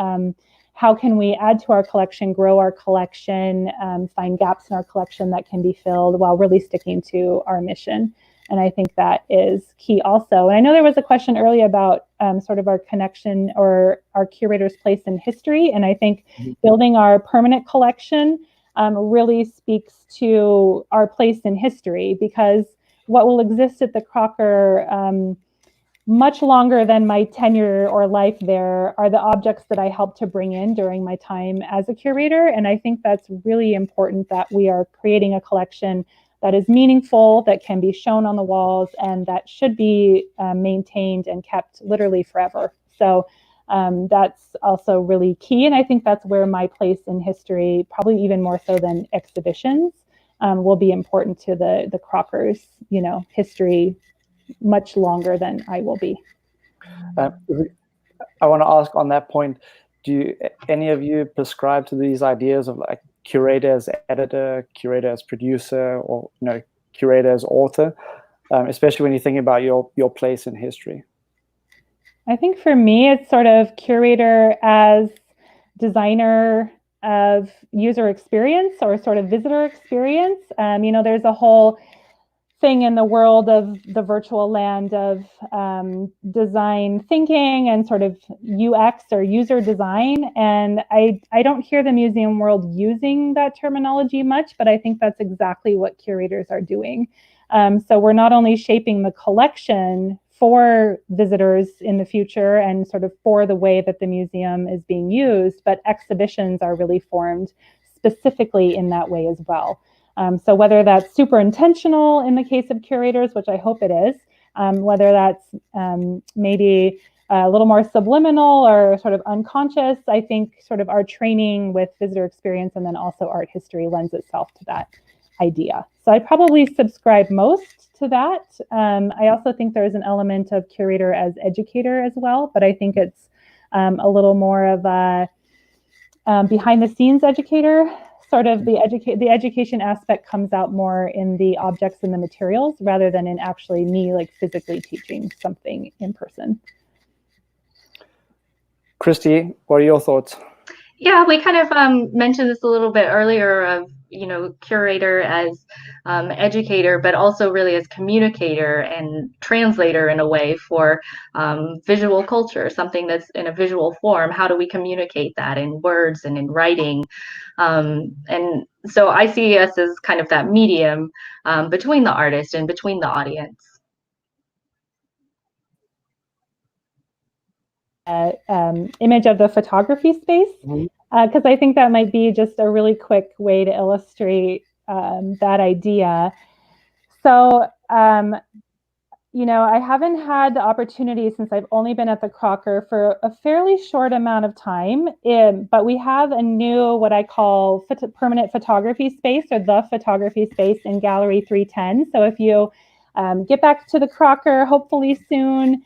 how can we add to our collection, grow our collection, find gaps in our collection that can be filled while really sticking to our mission. And I think that is key also. And I know there was a question earlier about sort of our connection or our curator's place in history. And I think building our permanent collection really speaks to our place in history, because what will exist at the Crocker much longer than my tenure or life there are the objects that I helped to bring in during my time as a curator. And I think that's really important, that we are creating a collection that is meaningful, that can be shown on the walls, and that should be maintained and kept literally forever. So that's also really key. And I think that's where my place in history, probably even more so than exhibitions, will be important to the Crockers, history much longer than I will be. I want to ask on that point, do any of you prescribe to these ideas of like curator as editor, curator as producer, or curator as author, especially when you think about your place in history? I think for me, it's sort of curator as designer of user experience or sort of visitor experience. There's a whole thing in the world of the virtual land of design thinking and sort of UX or user design. And I don't hear the museum world using that terminology much, but I think that's exactly what curators are doing. So we're not only shaping the collection for visitors in the future and sort of for the way that the museum is being used, but exhibitions are really formed specifically in that way as well. So whether that's super intentional in the case of curators, which I hope it is, whether that's maybe a little more subliminal or sort of unconscious, I think sort of our training with visitor experience and then also art history lends itself to that idea. So I probably subscribe most to that. I also think there's an element of curator as educator as well, but I think it's a little more of a behind the scenes educator. Sort of the education aspect comes out more in the objects and the materials rather than in actually me like physically teaching something in person. Christie, what are your thoughts? Yeah, we kind of mentioned this a little bit earlier of, curator as educator, but also really as communicator and translator in a way for visual culture, something that's in a visual form. How do we communicate that in words and in writing? And so I see us as kind of that medium between the artist and between the audience. Image of the photography space, because I think that might be just a really quick way to illustrate that idea. So, I haven't had the opportunity since I've only been at the Crocker for a fairly short amount of time, but we have a new, what I call permanent photography space, or the photography space in Gallery 310. So if you get back to the Crocker, hopefully soon,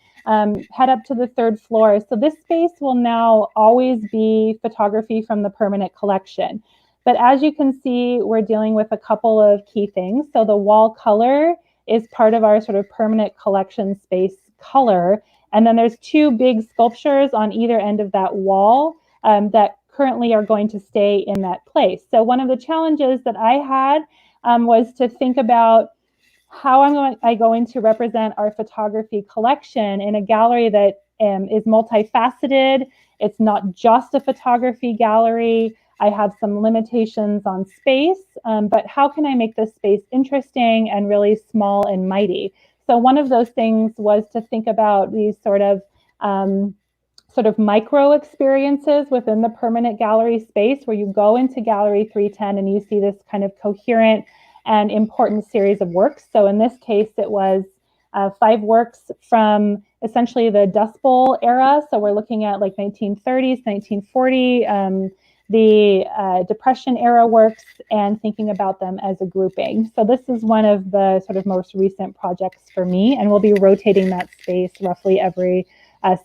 head up to the third floor. So this space will now always be photography from the permanent collection. But as you can see, we're dealing with a couple of key things. So the wall color is part of our sort of permanent collection space color. And then there's two big sculptures on either end of that wall that currently are going to stay in that place. So one of the challenges that I had was to think about how I'm going to represent our photography collection in a gallery that is multifaceted. It's not just a photography gallery. I have some limitations on space, but how can I make this space interesting and really small and mighty? So one of those things was to think about these sort of micro experiences within the permanent gallery space, where you go into Gallery 310 and you see this kind of coherent and important series of works. So in this case, it was 5 works from essentially the Dust Bowl era. So we're looking at like 1930s, 1940, the Depression era works, and thinking about them as a grouping. So this is one of the sort of most recent projects for me, and we'll be rotating that space roughly every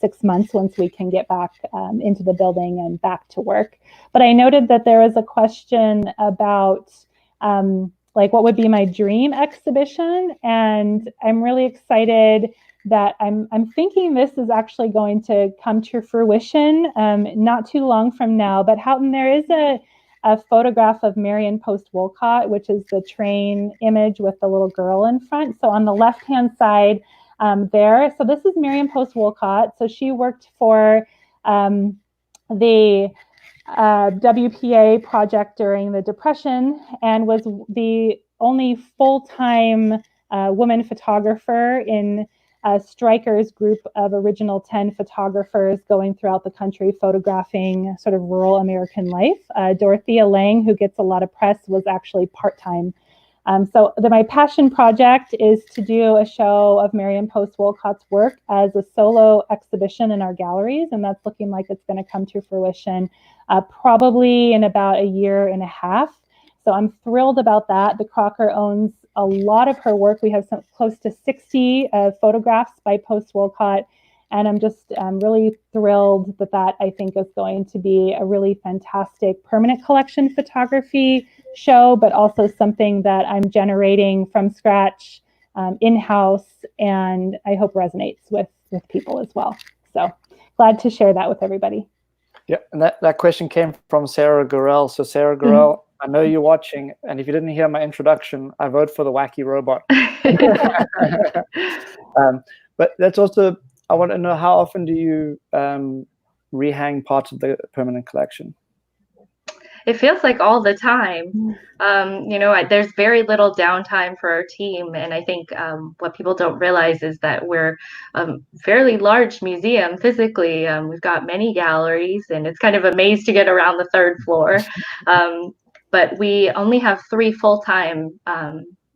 6 months once we can get back into the building and back to work. But I noted that there was a question about like what would be my dream exhibition. And I'm really excited that I'm thinking this is actually going to come to fruition not too long from now. But Houghton, there is a photograph of Marion Post Wolcott, which is the train image with the little girl in front. So on the left-hand side there, so this is Marion Post Wolcott. So she worked for the WPA project during the Depression and was the only full-time woman photographer in Stryker's group of original 10 photographers going throughout the country photographing sort of rural American life. Dorothea Lange, who gets a lot of press, was actually part-time. So my passion project is to do a show of Marion Post Wolcott's work as a solo exhibition in our galleries, and that's looking like it's going to come to fruition probably in about a year and a half. So I'm thrilled about that. The Crocker owns a lot of her work. We have close to 60 photographs by Post Wolcott, and I'm just really thrilled that I think is going to be a really fantastic permanent collection photography show, but also something that I'm generating from scratch in-house, and I hope resonates with people as well. So glad to share that with everybody. Yeah, and that question came from Sarah Gorell. So Sarah Gorell, I know you're watching, and if you didn't hear my introduction, I vote for the wacky robot. But that's also, I want to know, how often do you rehang parts of the permanent collection? It feels like all the time. There's very little downtime for our team. And I think what people don't realize is that we're a fairly large museum physically. We've got many galleries, and it's kind of a maze to get around the third floor. But we only have 3 full-time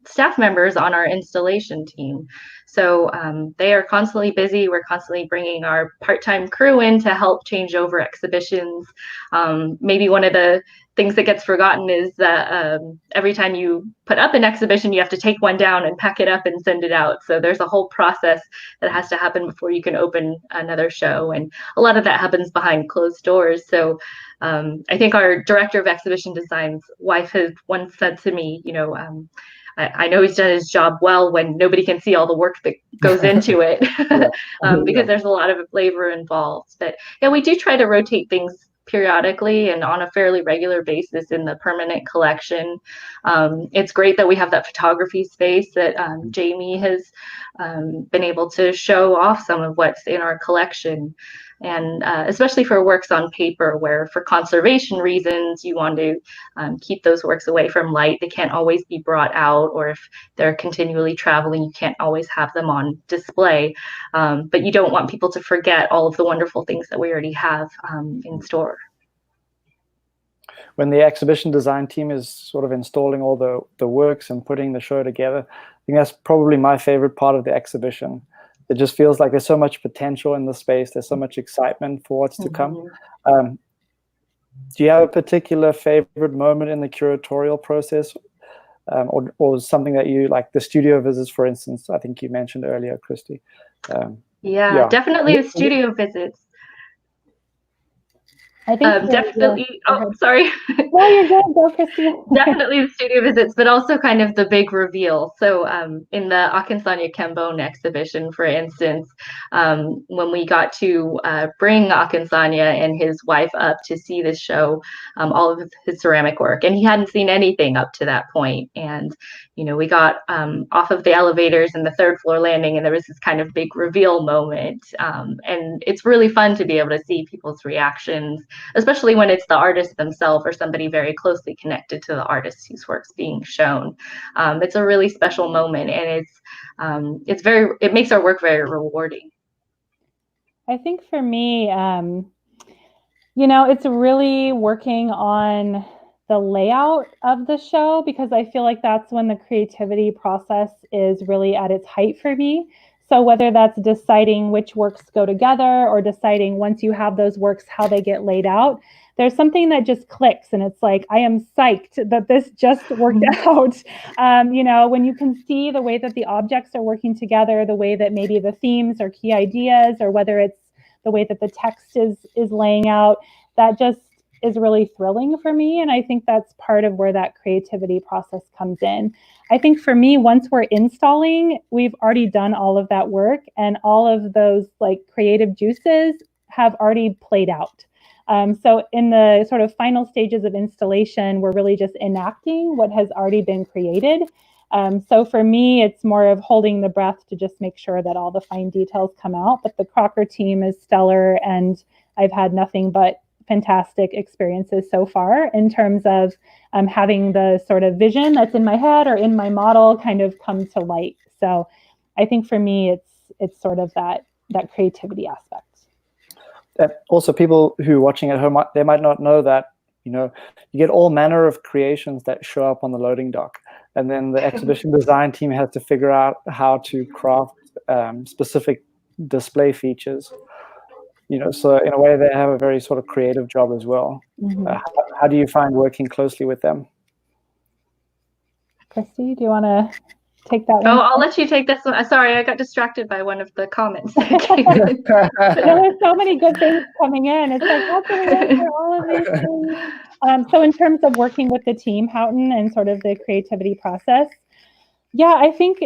staff members on our installation team. So they are constantly busy. We're constantly bringing our part-time crew in to help change over exhibitions. Maybe one of the things that gets forgotten is that every time you put up an exhibition, you have to take one down and pack it up and send it out. So there's a whole process that has to happen before you can open another show. And a lot of that happens behind closed doors. So I think our director of exhibition design's wife has once said to me, I know he's done his job well when nobody can see all the work that goes into it, because there's a lot of labor involved. But yeah, we do try to rotate things periodically and on a fairly regular basis in the permanent collection. It's great that we have that photography space that Jayme has been able to show off some of what's in our collection. And especially for works on paper, where for conservation reasons, you want to keep those works away from light. They can't always be brought out, or if they're continually traveling, you can't always have them on display. But you don't want people to forget all of the wonderful things that we already have in store. When the exhibition design team is sort of installing all the works and putting the show together, I think that's probably my favorite part of the exhibition. It just feels like there's so much potential in the space. There's so much excitement for what's to come. Do you have a particular favorite moment in the curatorial process, or something that you like? The studio visits, for instance, I think you mentioned earlier, Christie. Yeah, definitely the studio visits. I think definitely. Oh, sorry. No, you're good. Go, Christie. Definitely the studio visits, but also kind of the big reveal. So in the Akinsanya Kembone exhibition, for instance, when we got to bring Akinsanya and his wife up to see this show, all of his ceramic work, and he hadn't seen anything up to that point. And we got off of the elevators in the 3rd floor landing, and there was this kind of big reveal moment. And it's really fun to be able to see people's reactions, especially when it's the artist themselves or somebody very closely connected to the artist whose work's being shown. It's a really special moment, and it makes our work very rewarding. I think for me, it's really working on the layout of the show, because I feel like that's when the creativity process is really at its height for me. So whether that's deciding which works go together, or deciding once you have those works, how they get laid out, there's something that just clicks, and it's like, I am psyched that this just worked out. When you can see the way that the objects are working together, the way that maybe the themes or key ideas, or whether it's the way that the text is laying out, that just is really thrilling for me. And I think that's part of where that creativity process comes in. I think for me, once we're installing, we've already done all of that work, and all of those like creative juices have already played out. So in the sort of final stages of installation, we're really just enacting what has already been created. So for me, it's more of holding the breath to just make sure that all the fine details come out. But the Crocker team is stellar, and I've had nothing but fantastic experiences so far in terms of having the sort of vision that's in my head or in my model kind of come to light. So I think for me, it's sort of that creativity aspect. Also, people who are watching at home, they might not know that, you get all manner of creations that show up on the loading dock. And then the exhibition design team has to figure out how to craft specific display features. So in a way, they have a very sort of creative job as well. Mm-hmm. How do you find working closely with them? Christie, do you want to take that one? Oh, I'll let you take this one. Sorry, I got distracted by one of the comments. There were so many good things coming in. It's like, how can we answer all of these things? So in terms of working with the team, Houghton, and sort of the creativity process, yeah, I think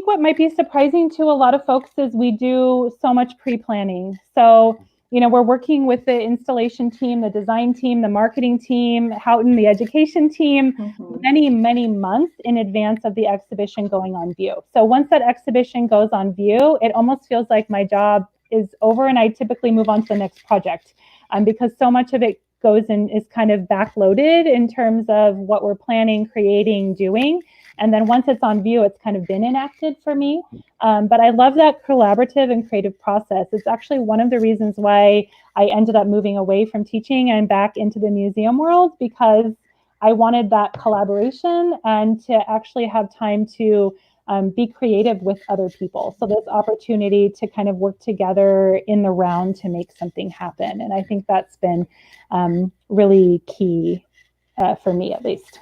what might be surprising to a lot of folks is we do so much pre-planning. So, we're working with the installation team, the design team, the marketing team, Houghton, the education team, many, many months in advance of the exhibition going on view. So once that exhibition goes on view, it almost feels like my job is over, and I typically move on to the next project because so much of it goes and is kind of backloaded in terms of what we're planning, creating, doing. And then once it's on view, it's kind of been enacted for me. But I love that collaborative and creative process. It's actually one of the reasons why I ended up moving away from teaching and back into the museum world, because I wanted that collaboration and to actually have time to be creative with other people. So this opportunity to kind of work together in the round to make something happen. And I think that's been really key for me, at least.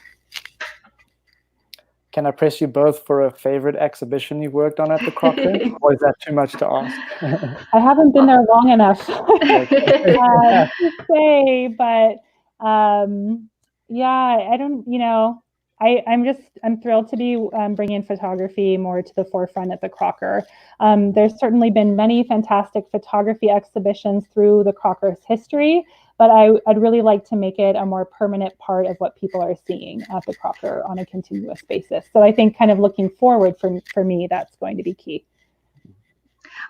Can I press you both for a favorite exhibition you worked on at the Crocker? Or is that too much to ask? I haven't been there long enough to say, but yeah, I don't, I'm thrilled to be bringing photography more to the forefront at the Crocker. There's certainly been many fantastic photography exhibitions through the Crocker's history, but I'd really like to make it a more permanent part of what people are seeing at the Crocker on a continuous basis. So I think kind of looking forward for me, that's going to be key.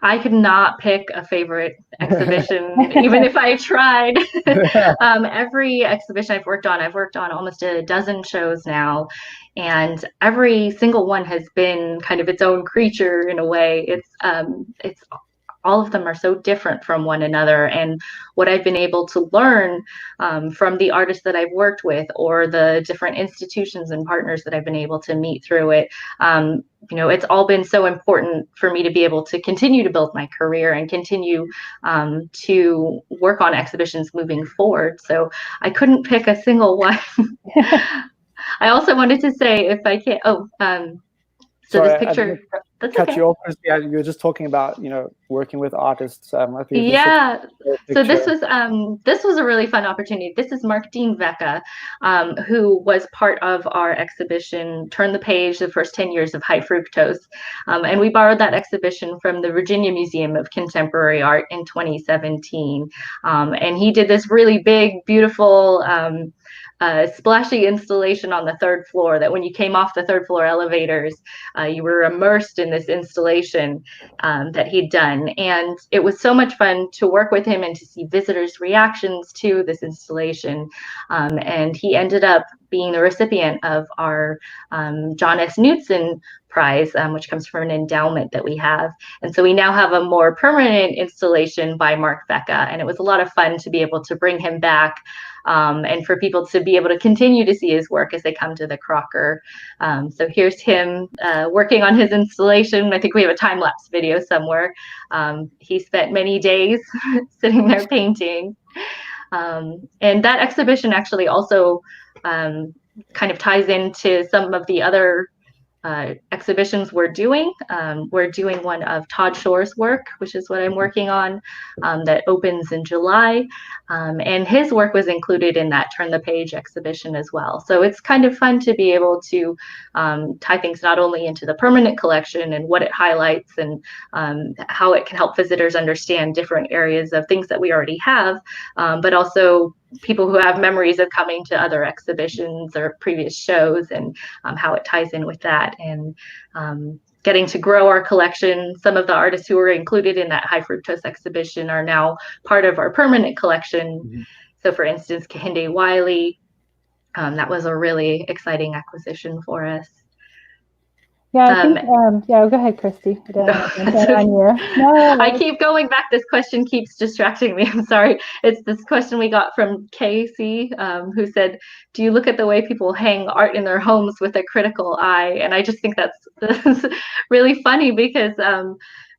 I could not pick a favorite exhibition, even if I tried. Every exhibition I've worked on almost a dozen shows now, and every single one has been kind of its own creature in a way. It's all of them are so different from one another, and what I've been able to learn from the artists that I've worked with, or the different institutions and partners that I've been able to meet through it, it's all been so important for me to be able to continue to build my career and continue to work on exhibitions moving forward. So I couldn't pick a single one. I also wanted to say, if I can, so sorry, this picture. That's cut okay. You off. Yeah, you were just talking about working with artists. I think yeah. So this was a really fun opportunity. This is Mark Dean Vecca, who was part of our exhibition Turn the Page: The First 10 Years of High Fructose, and we borrowed that exhibition from the Virginia Museum of Contemporary Art in 2017. And he did this really big, beautiful, splashy installation on the third floor that when you came off the third floor elevators, you were immersed in this installation that he'd done. And it was so much fun to work with him and to see visitors' reactions to this installation. And he ended up being the recipient of our John S. Knutson Prize, which comes from an endowment that we have. And so we now have a more permanent installation by Mark Vecca. And it was a lot of fun to be able to bring him back and for people to be able to continue to see his work as they come to the Crocker. So here's him working on his installation. I think we have a time-lapse video somewhere. He spent many days sitting there painting. And that exhibition actually also kind of ties into some of the other exhibitions we're doing. We're doing one of Todd Shore's work, which is what I'm working on, that opens in July. And his work was included in that Turn the Page exhibition as well. So it's kind of fun to be able to tie things not only into the permanent collection and what it highlights and how it can help visitors understand different areas of things that we already have, but also people who have memories of coming to other exhibitions or previous shows, and how it ties in with that, and getting to grow our collection. Some of the artists who were included in that high fructose exhibition are now part of our permanent collection. Mm-hmm. So for instance, Kehinde Wiley, that was a really exciting acquisition for us. Yeah, I think, go ahead, Christie. I keep going back. This question keeps distracting me. I'm sorry. It's this question we got from Casey, who said, do you look at the way people hang art in their homes with a critical eye? And I just think that's really funny, because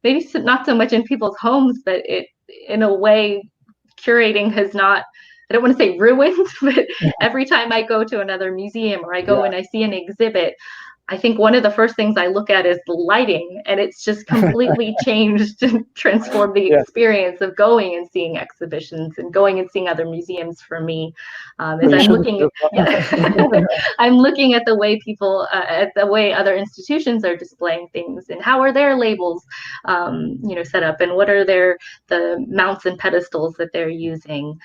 maybe not so much in people's homes, but it, in a way, curating has not, I don't want to say ruined, but every time I go to another museum or I go and I see an exhibit, I think one of the first things I look at is the lighting, and it's just completely changed and transformed the experience of going and seeing exhibitions and going and seeing other museums for me. As I'm looking, I'm looking at the way people, at the way other institutions are displaying things, and how are their labels, set up, and what are the mounts and pedestals that they're using.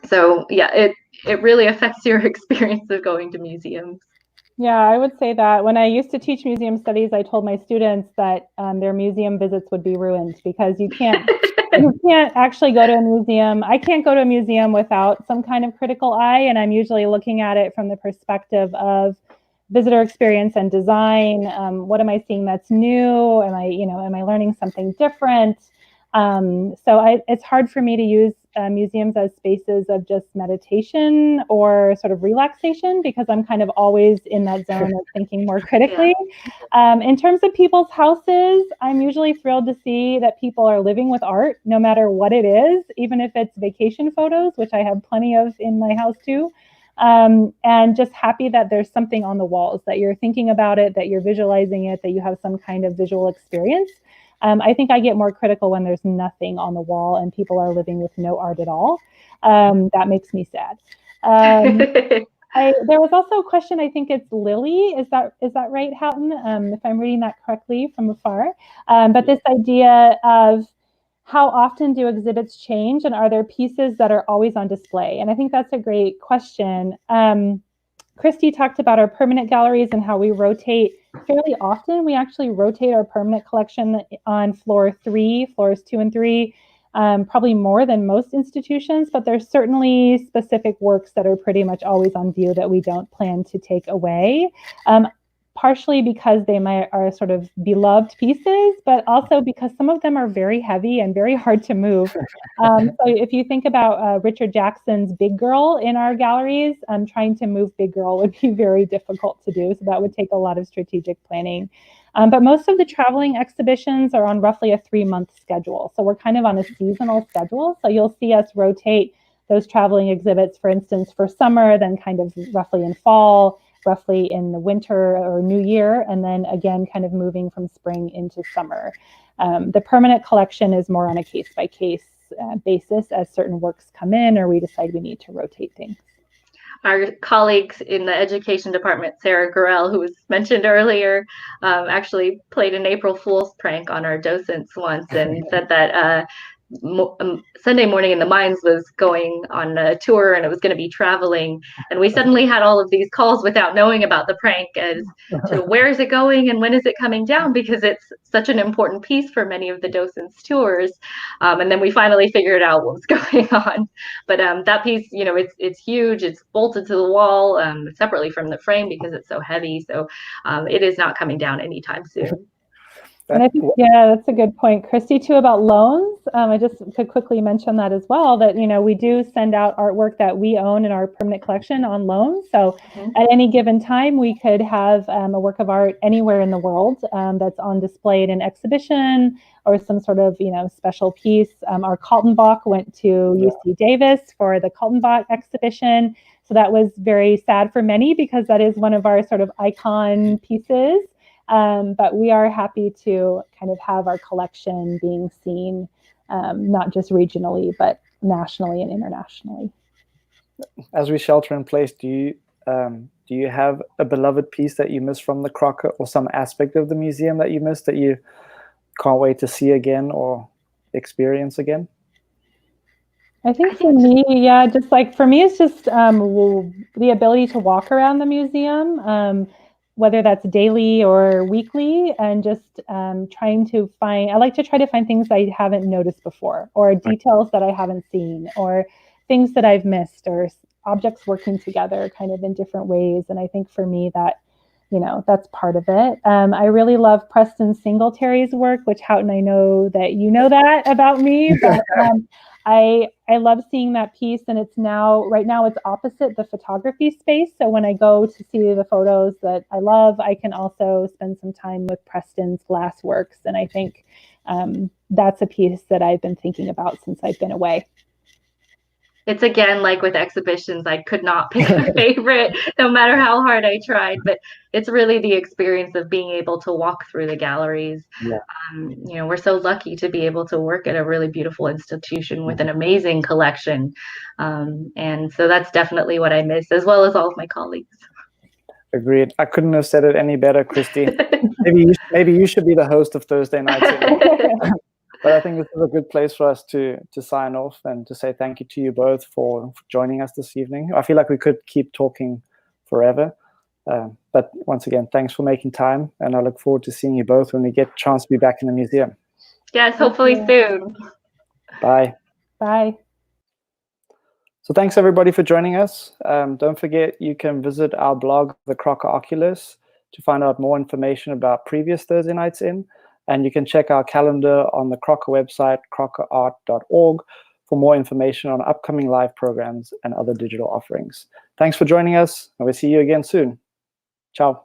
So yeah, it really affects your experience of going to museums. Yeah, I would say that when I used to teach museum studies, I told my students that their museum visits would be ruined, because you can't actually go to a museum. I can't go to a museum without some kind of critical eye, and I'm usually looking at it from the perspective of visitor experience and design. What am I seeing that's new? Am I learning something different? It's hard for me to use museums as spaces of just meditation or sort of relaxation, because I'm kind of always in that zone of thinking more critically. In terms of people's houses, I'm usually thrilled to see that people are living with art, no matter what it is, even if it's vacation photos, which I have plenty of in my house too. And just happy that there's something on the walls, that you're thinking about it, that you're visualizing it, that you have some kind of visual experience. I think I get more critical when there's nothing on the wall and people are living with no art at all. That makes me sad. There was also a question, I think it's Lily, is that right, Houghton? If I'm reading that correctly from afar. But this idea of how often do exhibits change, and are there pieces that are always on display? And I think that's a great question. Christie talked about our permanent galleries and how we rotate fairly often. We actually rotate our permanent collection on floors 2 and 3, probably more than most institutions, but there's certainly specific works that are pretty much always on view that we don't plan to take away. Partially because they are sort of beloved pieces, but also because some of them are very heavy and very hard to move. So if you think about Richard Jackson's Big Girl in our galleries, trying to move Big Girl would be very difficult to do. So that would take a lot of strategic planning. But most of the traveling exhibitions are on roughly a 3-month schedule. So we're kind of on a seasonal schedule. So you'll see us rotate those traveling exhibits, for instance, for summer, then kind of roughly in fall, roughly in the winter or New Year, and then again kind of moving from spring into summer. The permanent collection is more on a case-by-case basis as certain works come in or we decide we need to rotate things. Our colleagues in the education department, Sarah Gorell, who was mentioned earlier, actually played an April Fool's prank on our docents once and said that Sunday Morning in the Mines was going on a tour and it was going to be traveling, and we suddenly had all of these calls without knowing about the prank as to where is it going and when is it coming down, because it's such an important piece for many of the docents' tours. And then we finally figured out what was going on. But that piece, it's huge. It's bolted to the wall separately from the frame because it's so heavy. So it is not coming down anytime soon. And I think, that's a good point, Christie, too, about loans. I just could quickly mention that as well, that, we do send out artwork that we own in our permanent collection on loan. So at any given time, we could have a work of art anywhere in the world that's on display in an exhibition or some sort of, special piece. Our Kaltenbach went to UC Davis for the Kaltenbach exhibition. So that was very sad for many because that is one of our sort of icon pieces. But we are happy to kind of have our collection being seen, not just regionally, but nationally and internationally. As we shelter in place, do you have a beloved piece that you miss from the Crocker, or some aspect of the museum that you missed that you can't wait to see again or experience again? I think for me, yeah, just like for me, it's just the ability to walk around the museum, whether that's daily or weekly, and just trying to find, I like to try to find things I haven't noticed before, or details that I haven't seen, or things that I've missed, or objects working together kind of in different ways. And I think for me that, you know, that's part of it. I really love Preston Singletary's work, which Houghton, I know that you know that about me, but I love seeing that piece, and it's right now it's opposite the photography space. So when I go to see the photos that I love, I can also spend some time with Preston's glass works. And I think that's a piece that I've been thinking about since I've been away. It's again, like with exhibitions, I could not pick a favorite no matter how hard I tried, but it's really the experience of being able to walk through the galleries. Yeah. You know, we're so lucky to be able to work at a really beautiful institution with an amazing collection. And so that's definitely what I miss, as well as all of my colleagues. Agreed. I couldn't have said it any better, Christie. maybe you should be the host of Thursday nights. But I think this is a good place for us to sign off and to say thank you to you both for joining us this evening. I feel like we could keep talking forever. But once again, thanks for making time. And I look forward to seeing you both when we get a chance to be back in the museum. Yes, hopefully soon. Bye. Bye. So thanks everybody for joining us. Don't forget, you can visit our blog, The Crocker Oculus, to find out more information about previous Thursday Nights In. And you can check our calendar on the Crocker website, crockerart.org, for more information on upcoming live programs and other digital offerings. Thanks for joining us, and we'll see you again soon. Ciao.